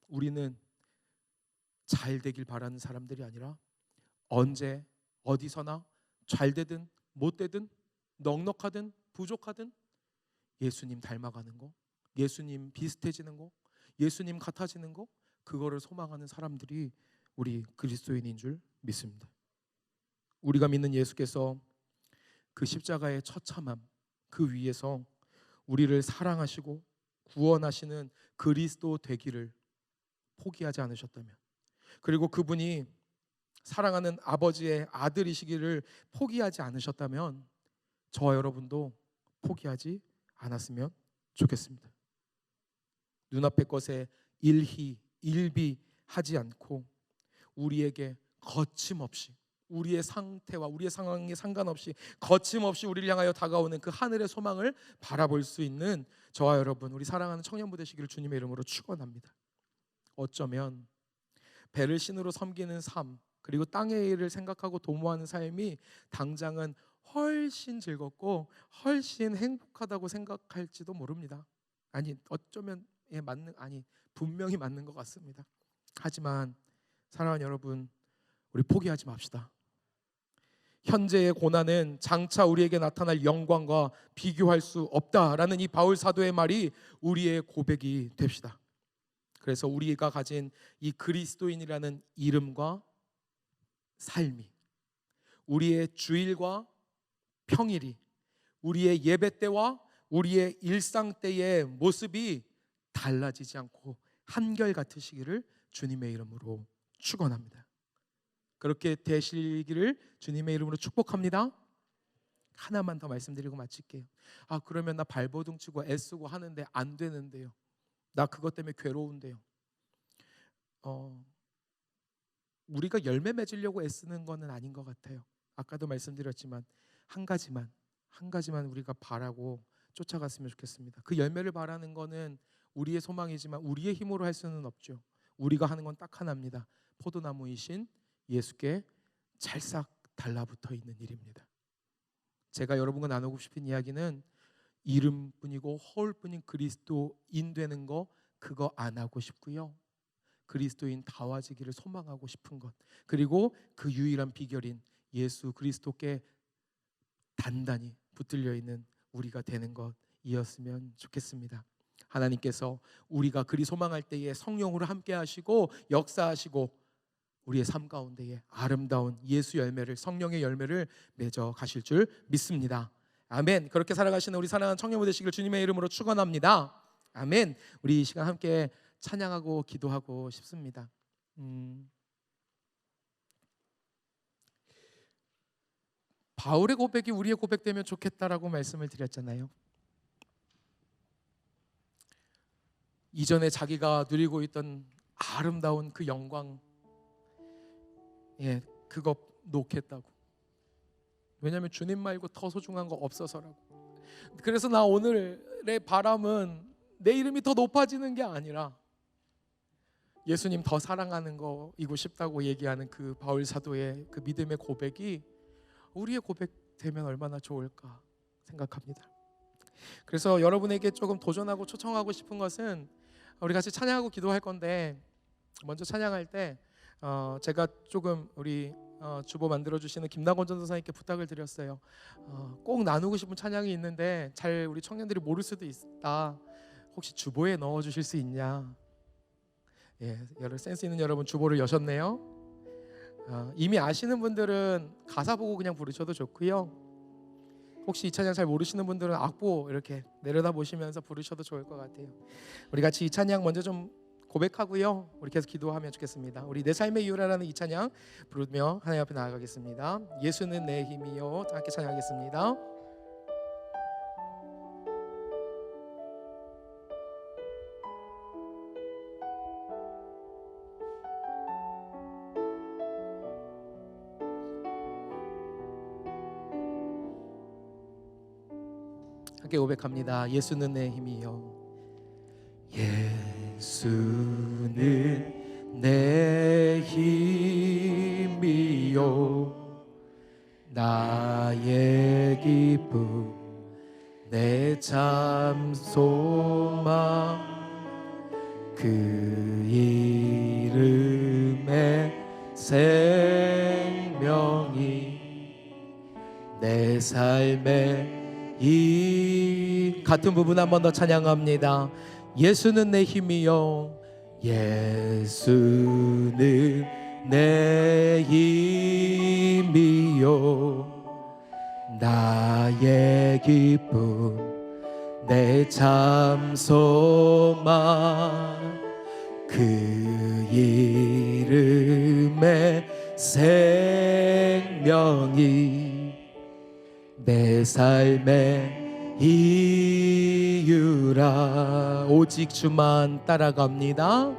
우리는 잘되길 바라는 사람들이 아니라 언제 어디서나 잘되든 못되든 넉넉하든 부족하든 예수님 닮아가는 거, 예수님 비슷해지는 거, 예수님 같아지는 거, 그거를 소망하는 사람들이 우리 그리스도인인 줄 믿습니다. 우리가 믿는 예수께서 그 십자가의 처참함 그 위에서 우리를 사랑하시고 구원하시는 그리스도 되기를 포기하지 않으셨다면, 그리고 그분이 사랑하는 아버지의 아들이시기를 포기하지 않으셨다면 저와 여러분도 포기하지 않았으면 좋겠습니다. 눈앞의 것에 일비하지 않고 우리에게 거침없이, 우리의 상태와 우리의 상황에 상관없이 거침없이 우리를 향하여 다가오는 그 하늘의 소망을 바라볼 수 있는 저와 여러분, 우리 사랑하는 청년부 되시기를 주님의 이름으로 축원합니다. 어쩌면 배를 신으로 섬기는 삶, 그리고 땅의 일을 생각하고 도모하는 삶이 당장은 훨씬 즐겁고 훨씬 행복하다고 생각할지도 모릅니다. 아니, 어쩌면 분명히 맞는 것 같습니다. 하지만 사랑하는 여러분, 우리 포기하지 맙시다. 현재의 고난은 장차 우리에게 나타날 영광과 비교할 수 없다라는 이 바울 사도의 말이 우리의 고백이 됩시다. 그래서 우리가 가진 이 그리스도인이라는 이름과 삶이, 우리의 주일과 평일이, 우리의 예배 때와 우리의 일상 때의 모습이 달라지지 않고 한결같으시기를 주님의 이름으로 축원합니다. 그렇게 되시기를 주님의 이름으로 축복합니다. 하나만 더 말씀드리고 마칠게요. 그러면 나 발버둥 치고 애쓰고 하는데 안 되는데요, 나 그것 때문에 괴로운데요. 우리가 열매 맺으려고 애쓰는 것은 아닌 것 같아요. 아까도 말씀드렸지만 한 가지만 우리가 바라고 쫓아갔으면 좋겠습니다. 그 열매를 바라는 것은 우리의 소망이지만 우리의 힘으로 할 수는 없죠. 우리가 하는 건 딱 하나입니다. 포도나무이신 예수께 찰싹 달라붙어 있는 일입니다. 제가 여러분과 나누고 싶은 이야기는 이름뿐이고 허울뿐인 그리스도인 되는 거, 그거 안 하고 싶고요. 그리스도인 다워지기를 소망하고 싶은 것, 그리고 그 유일한 비결인 예수 그리스도께 단단히 붙들려 있는 우리가 되는 것이었으면 좋겠습니다. 하나님께서 우리가 그리 소망할 때에 성령으로 함께 하시고 역사하시고 우리의 삶 가운데에 아름다운 예수 열매를, 성령의 열매를 맺어 가실 줄 믿습니다. 아멘. 그렇게 살아가시는 우리 사랑하는 청년부 되시길 주님의 이름으로 축원합니다. 아멘. 우리 이 시간 함께 찬양하고 기도하고 싶습니다. 바울의 고백이 우리의 고백되면 좋겠다라고 말씀을 드렸잖아요. 이전에 자기가 누리고 있던 아름다운 그 영광, 그거 놓겠다고. 왜냐하면 주님 말고 더 소중한 거 없어서라고. 그래서 나 오늘의 바람은 내 이름이 더 높아지는 게 아니라 예수님 더 사랑하는 거이고 싶다고 얘기하는 그 바울 사도의 그 믿음의 고백이 우리의 고백 되면 얼마나 좋을까 생각합니다. 그래서 여러분에게 조금 도전하고 초청하고 싶은 것은, 우리 같이 찬양하고 기도할 건데, 먼저 찬양할 때 제가 조금 우리 주보 만들어주시는 김나건 전도사님께 부탁을 드렸어요. 꼭 나누고 싶은 찬양이 있는데 잘 우리 청년들이 모를 수도 있다. 혹시 주보에 넣어주실 수 있냐? 여러 센스 있는 여러분 주보를 여셨네요. 이미 아시는 분들은 가사 보고 그냥 부르셔도 좋고요. 혹시 이 찬양 잘 모르시는 분들은 악보 이렇게 내려다 보시면서 부르셔도 좋을 것 같아요. 우리 같이 이 찬양 먼저 좀 고백하고요, 우리 계속 기도하면 좋겠습니다. 우리 내 삶의 이유라는 이 찬양 부르며 하나님 앞에 나아가겠습니다. 예수는 내 힘이요. 함께 찬양하겠습니다. 함께 고백합니다. 예수는 내 힘이요. 예수는 내 힘이요, 나의 기쁨, 내 참 소망, 그 이름에 생명이 내 삶의 이 같은 부분 한 번 더 찬양합니다. 예수는 내 힘이요, 예수는 내 힘이요, 나의 기쁨, 내 참 소망, 그 이름에 생명이 내 삶의 이유라. 오직 주만 따라갑니다.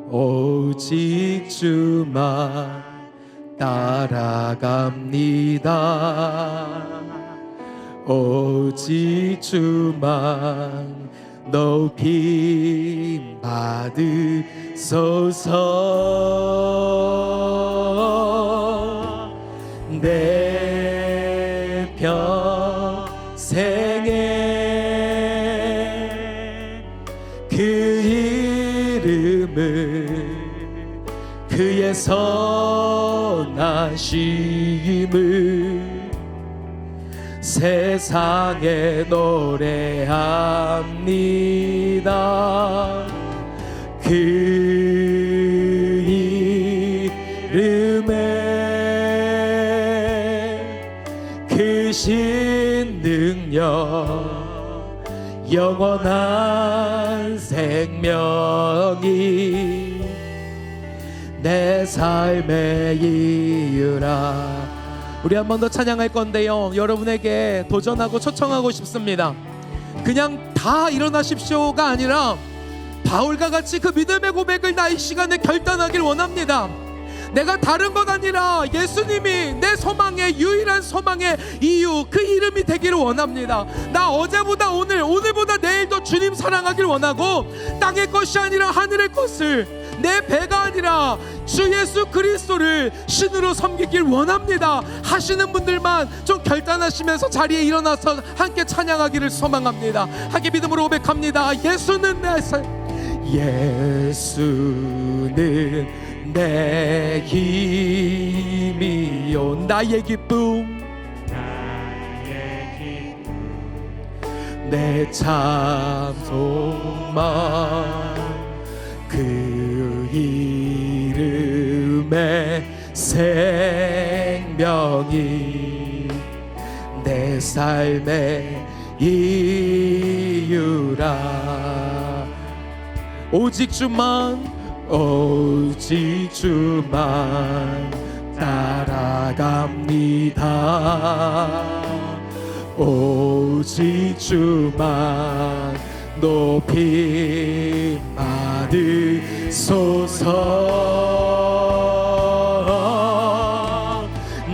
오직 주만 따라갑니다. 오직 주만 높임 받으소서. 내 평생에 그 이름을, 그의 선하심을 세상에 노래합니다. 그 이름에 크신 능력, 영원한 생명이 내 삶의 이유라. 우리 한 번 더 찬양할 건데요, 여러분에게 도전하고 초청하고 싶습니다. 그냥 다 일어나십시오가 아니라 바울과 같이 그 믿음의 고백을 나 이 시간에 결단하길 원합니다. 내가 다른 것 아니라 예수님이 내 소망의 유일한 소망의 이유, 그 이름이 되기를 원합니다. 나 어제보다 오늘, 오늘보다 내일도 주님 사랑하길 원하고, 땅의 것이 아니라 하늘의 것을, 내 배가 아니라 주 예수 그리스도를 신으로 섬기길 원합니다 하시는 분들만 좀 결단하시면서 자리에 일어나서 함께 찬양하기를 소망합니다. 함께 믿음으로 고백합니다. 예수는 내 삶, 예수는 내 힘이요, 나의 기쁨, 내 참 소망, 그 이름에 생명이 내 삶의 이유라. 오직 주만, 오직 주만 따라갑니다. 오직 주만 높임 받으소서.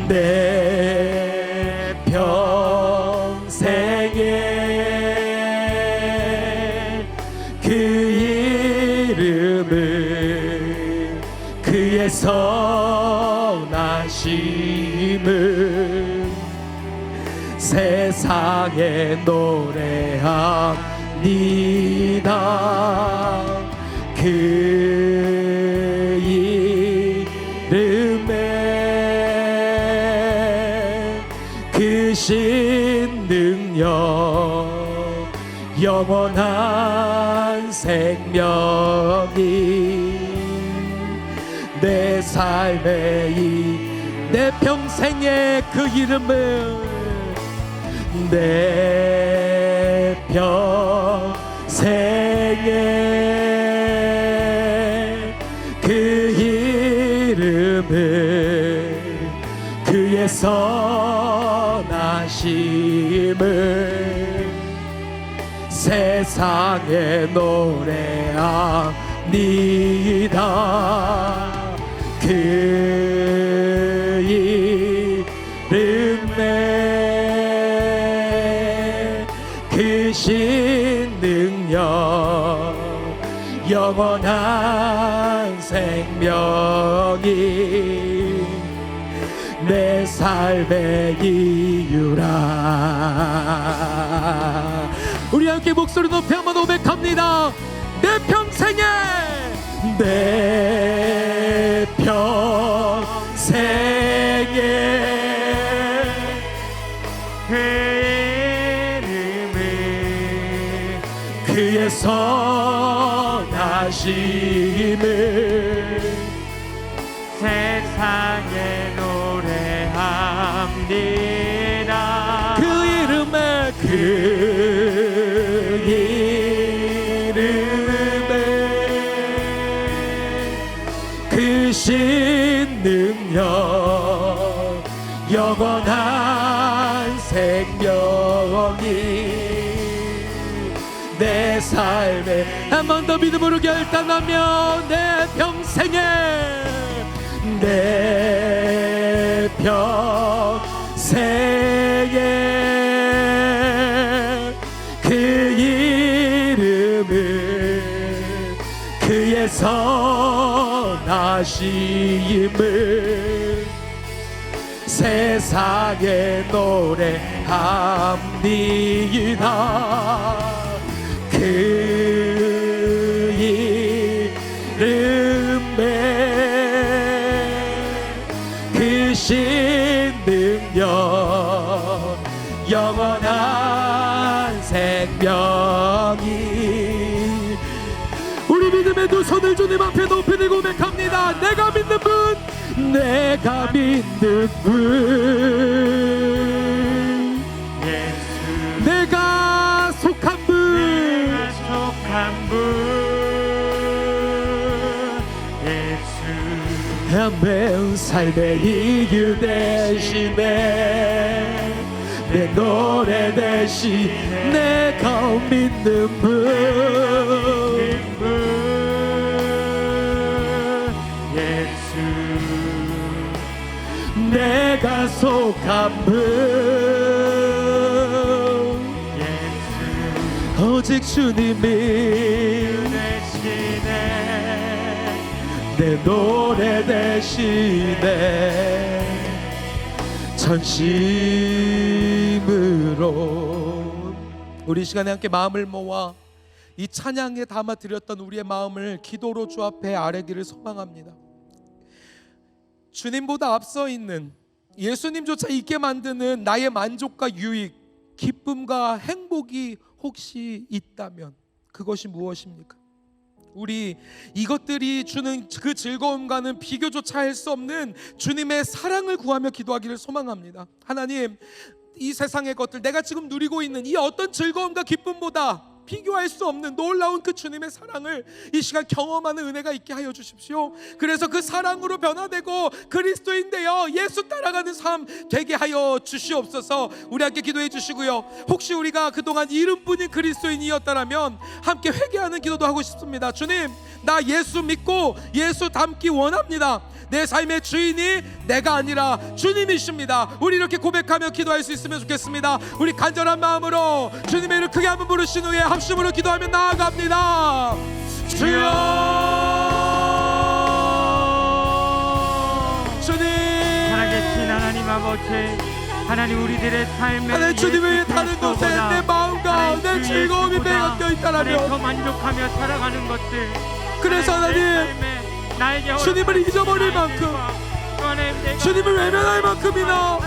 내 평생에 그 이름을, 그의 선하심을 세상에 노래합니다. 그 이름에 크신 능력, 영원한 생명이 내 삶의 내 평생의 그 이름을, 내 평생에 그 이름을, 그의 선하심을 세상에 노래합니다. 그 이름에 그 능력 영원한 생명이 내 삶의 이유라. 우리 함께 목소리 높이 한번 고백합니다. 내 평생에 내 평생에 그의 이름을 그의 선하심을 세상에 노래합니다. 그 이름에 그 신능력 영원한 생명이 내 삶에 한 번 더 믿음으로 결단하며 내 평생에 내 평생에 그 이름을 그의 선하심을 세상에 노래합니다. 그 이름에 그 신능력 영원한 생명이 우리 믿음의 두 손을 주님 앞에 높이 들고 고백합니다. 내가 믿는 분, 내가 믿는 분, 예수 내가 속한 분, 내가 속한 분 예수 매 삶의 이유 대신에 내 노래 대신 내가 믿는 분, 예수 내가 속한 분, 예수 오직 주님이 대신에 내 노래 대신에 전심으로 우리 이 시간에 함께 마음을 모아 이 찬양에 담아드렸던 우리의 마음을 기도로 주 앞에 아뢰기를 소망합니다. 주님보다 앞서 있는 예수님조차 있게 만드는 나의 만족과 유익, 기쁨과 행복이 혹시 있다면 그것이 무엇입니까? 우리 이것들이 주는 그 즐거움과는 비교조차 할 수 없는 주님의 사랑을 구하며 기도하기를 소망합니다. 하나님, 이 세상의 것들, 내가 지금 누리고 있는 이 어떤 즐거움과 기쁨보다 비교할 수 없는 놀라운 그 주님의 사랑을 이 시간 경험하는 은혜가 있게 하여 주십시오. 그래서 그 사랑으로 변화되고 그리스도인 되어 예수 따라가는 삶 되게 하여 주시옵소서. 우리 함께 기도해 주시고요. 혹시 우리가 그동안 이름뿐인 그리스도인이었다면 함께 회개하는 기도도 하고 싶습니다. 주님, 나 예수 믿고 예수 닮기 원합니다. 내 삶의 주인이 내가 아니라 주님이십니다. 우리 이렇게 고백하며 기도할 수 있으면 좋겠습니다. 우리 간절한 마음으로 주님의 이름 크게 한번 부르신 후에 합심으로 기도하며 나아갑니다. 주여, 주님, 살아계신 하나님 아버지, 하나님 우리들의 삶에 하나님 주님을 위해 예수 다른 곳에 그리스도보다 내 마음과 내 하나님 주 즐거움이 예수보다 빼앗겨 하나님 더 있다라면, 만족하며 살아가는 것들, 그래서 하나님 내 하나님 삶에 나에게 주님을 허락하신 잊어버릴 나의 만큼, 일과 또 하나님 내가 주님을 외면할 만큼이나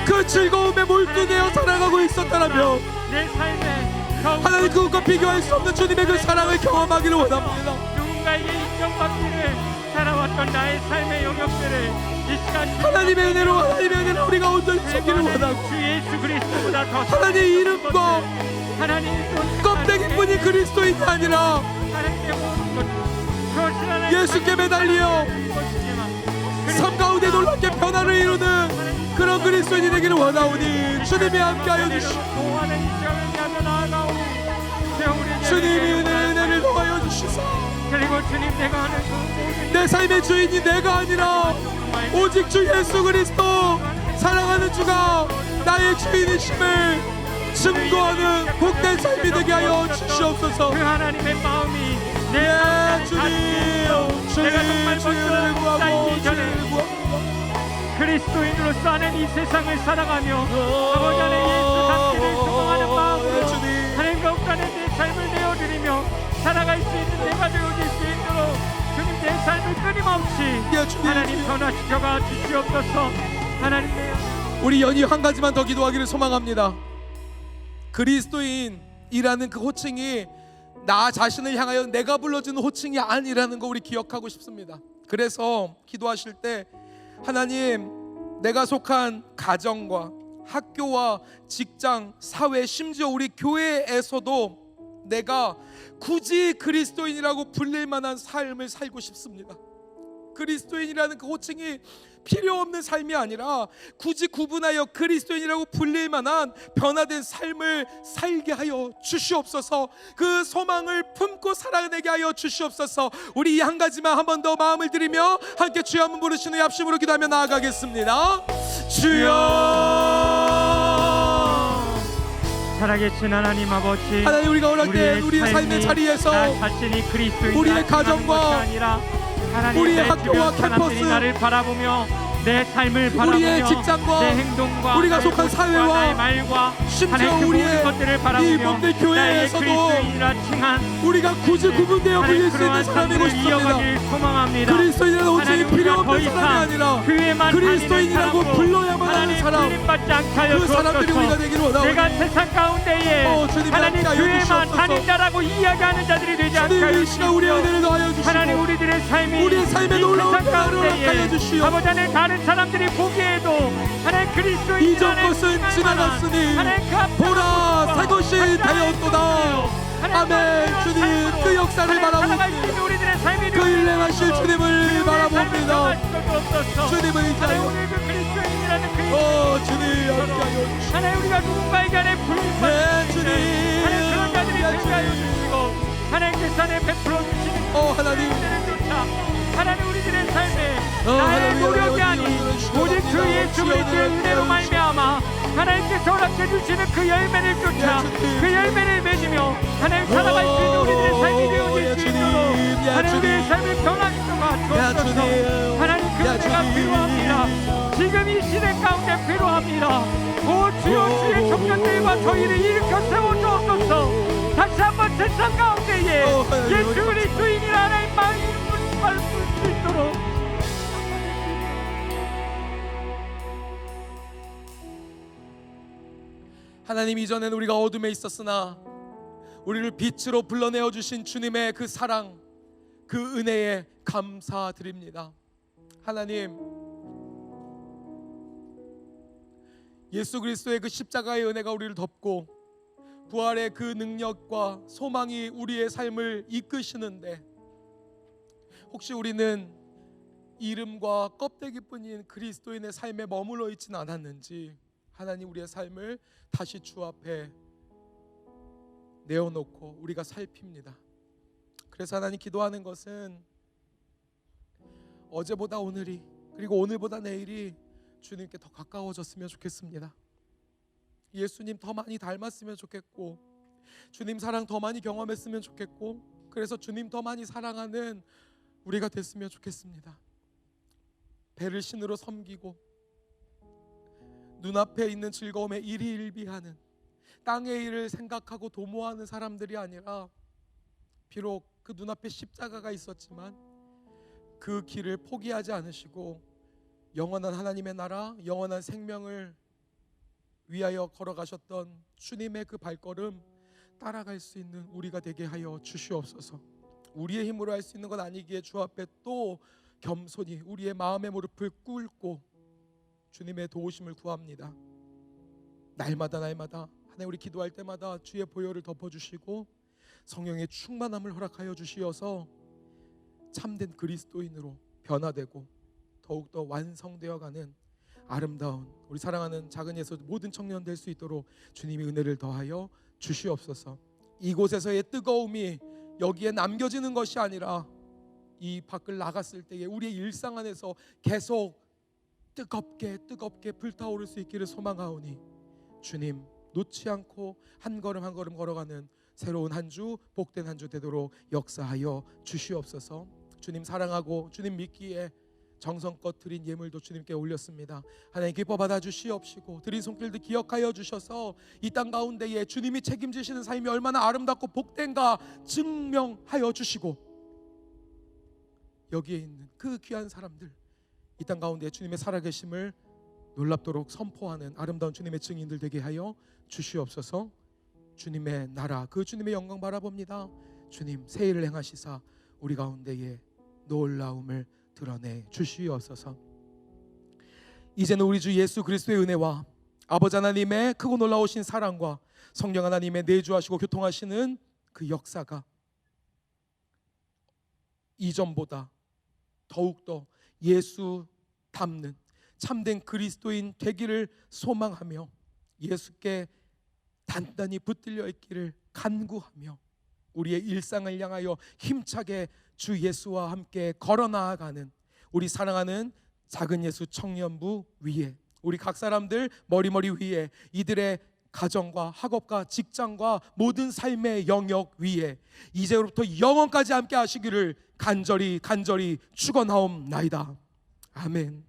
그 즐거움에 몰두되어 살아가고 있었다라면 내 삶에 하나님 그것과 비교할 수 없는 주님의 그 사랑을 경험하기를 원합니다. 누군가에게 인정받기를 살아왔던 나의 삶의 영역들을 이 시간 하나님의 은혜로 우리가 온전히 찾기를 원하고, 주 예수 그리스도보다 더 하나님의 이름과 하나님 껍데기뿐인 그리스도인이 아니라 하나님의 모든 것 그것이 하나님 예수께 매달려 삶 가운데 놀랍게 변화를 이루는 그런 그리스도인이 되기를 원하오니 주님이 함께하여 주시오. 주님이 은혜를 더하여 주시소. 그리고 주님 내가 하는 그 모든 내 삶의 주인이 내가 아니라 오직 주 예수 그리스도 사랑하는 주가 나의 주인이심을 증거하는 복된 삶이 되게 하여 주시옵소서. 그 하나님의 마음이 내 예, 삶 주님, 내가 정말 주님, 주님을 먼저 구하고 쌓이기 전에 주님을 구합니다. 그리스도인으로서 하는 이 세상을 살아가며 아버지 안에 예수 닮기를 소망하는 마음으로 예, 주님. 하나님과 옥간에 내 삶을 내어드리며 살아갈 수 있는 내가 되어질 수 있도록 주님 내 삶을 끊임없이 예, 주님. 하나님 변화시켜가 주시옵소서. 하나님 내 우리 연이 한 가지만 더 기도하기를 소망합니다. 그리스도인이라는 그 호칭이 나 자신을 향하여 내가 불러주는 호칭이 아니라는 거 우리 기억하고 싶습니다. 그래서 기도하실 때 하나님, 내가 속한 가정과 학교와 직장, 사회, 심지어 우리 교회에서도 내가 굳이 그리스도인이라고 불릴 만한 삶을 살고 싶습니다. 그리스도인이라는 그 호칭이 필요 없는 삶이 아니라 굳이 구분하여 그리스도인이라고 불릴 만한 변화된 삶을 살게 하여 주시옵소서. 그 소망을 품고 살아내게 하여 주시옵소서. 우리 이 한 가지만 한 번 더 마음을 들이며 함께 주여 한번 부르시는 합심으로 기도하며 나아가겠습니다. 주여. 살아계신 하나님 아버지, 하나님, 우리가 원할 때 우리의 삶의 자리에서 나 자신이 그리스도인 우리의 가정과 아니라 하나님 우리의 내 학교와 주변 사람들이 캠퍼스, 나를 바라보며 내 삶을 바라보며 우리의 직장과 내 행동과 우리가 나의 속한 모습과 사회와 나의 말과 심지어 하나님 그 우리의 모든 것들을 이 바라보며 몸들 나의 교회에서도 그리스도인이라 칭한 우리가 굳이 구분되어 불릴 수 있는 그러한 사람이고 삶을 싶습니다. 이어가길 소망합니다. 그리스도인이라는 호칭이 하나님, 필요 우리가 더 없는 사람이 이상 아니라 교회만 그리스도인이라고 다니는 사람으로 불러야만 하는 하나님 사람, 불림받지 않게 하여 그 사람들이 주옵소서. 우리가 되기를 원하오니 내가 세상 가운데에 주님 하나님 함께 하여 교회만 주시옵소서. 다닌다라고 이야기하는 자들이 되지 않게 주님 하여 이 시간 우리의 은혜를 더하여 주시고 하나님 우리들의 삶이 우리의 삶에 이 놀라운 세상 변화를 허락하여 가운데에 주시오. 아버지 안에 다른 사람들이 보기에도 하나님 그리스도인이라는 이전 것은 지나갔으니 보라 새 것이 되었도다. 아멘. 주님 그 역사를 바라봅니다. 우리들의 삶이 그 일 행하실 주님을 바라봅니다. 주님을 하나님 인하여 우리 그 그리스도인이라는 그 주님 함께하여 주시고 하나님 우리가 누군가에게 안에 불림받는 네, 주님. 하나님 그런 자들이 네, 되게 하여 주님. 주시고 하나님께서 안에 베풀어 주시는 하나님. 은혜조차 하나님 우리들의 삶에 나의 하나님, 노력이 하나님, 아닌 하나님, 오직 주 하나님, 예수 하나님, 그리스도의 하나님, 은혜로 하나님, 말미암아 하나님께서 허락해 주시는 그 열매를 쫓아 네, 주님. 그 열매를 맺으며 하나님 살아갈 수 있는 우리들의 삶이 되어질 수 주님. 있도록 예, 하나님 우리의 주님. 삶을 변화시켜가 주옵소서. 주님. 하나님 그 예, 은혜가 주님. 필요합니다. 지금 이 시대 가운데 필요합니다. 오 주여 주의 청년들과 저희를 일으켜 세워주옵소서. 다시 한번 세상 가운데에 하나님, 예수 그리스도인이라 하나님 마음을 밟을 수 있도록 하나님, 이전에는 우리가 어둠에 있었으나 우리를 빛으로 불러내어 주신 주님의 그 사랑, 그 은혜에 감사드립니다. 하나님, 예수 그리스도의 그 십자가의 은혜가 우리를 덮고 부활의 그 능력과 소망이 우리의 삶을 이끄시는데 혹시 우리는 이름과 껍데기뿐인 그리스도인의 삶에 머물러 있지는 않았는지 하나님 우리의 삶을 다시 주 앞에 내어놓고 우리가 살핍니다. 그래서 하나님 기도하는 것은 어제보다 오늘이 그리고 오늘보다 내일이 주님께 더 가까워졌으면 좋겠습니다. 예수님 더 많이 닮았으면 좋겠고 주님 사랑 더 많이 경험했으면 좋겠고 그래서 주님 더 많이 사랑하는 우리가 됐으면 좋겠습니다. 배를 신으로 섬기고 눈앞에 있는 즐거움에 일희일비하는 땅의 일을 생각하고 도모하는 사람들이 아니라 비록 그 눈앞에 십자가가 있었지만 그 길을 포기하지 않으시고 영원한 하나님의 나라, 영원한 생명을 위하여 걸어가셨던 주님의 그 발걸음 따라갈 수 있는 우리가 되게 하여 주시옵소서. 우리의 힘으로 할 수 있는 건 아니기에 주 앞에 또 겸손히 우리의 마음의 무릎을 꿇고 주님의 도우심을 구합니다. 날마다 하나님 우리 기도할 때마다 주의 보혈을 덮어주시고 성령의 충만함을 허락하여 주시어서 참된 그리스도인으로 변화되고 더욱더 완성되어가는 아름다운 우리 사랑하는 작은 예수 모든 청년 될 수 있도록 주님이 은혜를 더하여 주시옵소서. 이곳에서의 뜨거움이 여기에 남겨지는 것이 아니라 이 밖을 나갔을 때에 우리의 일상 안에서 계속 뜨겁게 불타오를 수 있기를 소망하오니 주님 놓지 않고 한 걸음 한 걸음 걸어가는 새로운 한 주, 복된 한 주 되도록 역사하여 주시옵소서. 주님 사랑하고 주님 믿기에 정성껏 드린 예물도 주님께 올렸습니다. 하나님 기뻐 받아 주시옵시고 드린 손길도 기억하여 주셔서 이 땅 가운데에 주님이 책임지시는 삶이 얼마나 아름답고 복된가 증명하여 주시고, 여기에 있는 그 귀한 사람들, 이 땅 가운데 주님의 살아계심을 놀랍도록 선포하는 아름다운 주님의 증인들 되게 하여 주시옵소서. 주님의 나라, 그 주님의 영광 바라봅니다. 주님 새 일을 행하시사 우리 가운데에 놀라움을 드러내 주시옵소서. 이제는 우리 주 예수 그리스도의 은혜와 아버지 하나님의 크고 놀라우신 사랑과 성령 하나님의 내주하시고 교통하시는 그 역사가 이전보다 더욱더 예수 닮는 참된 그리스도인 되기를 소망하며 예수께 단단히 붙들려 있기를 간구하며 우리의 일상을 향하여 힘차게 주 예수와 함께 걸어 나아가는 우리 사랑하는 작은 예수 청년부 위에, 우리 각 사람들 머리머리 위에, 이들의 가정과 학업과 직장과 모든 삶의 영역 위에 이제부터 영원까지 함께 하시기를 간절히 축원하옵나이다. 아멘.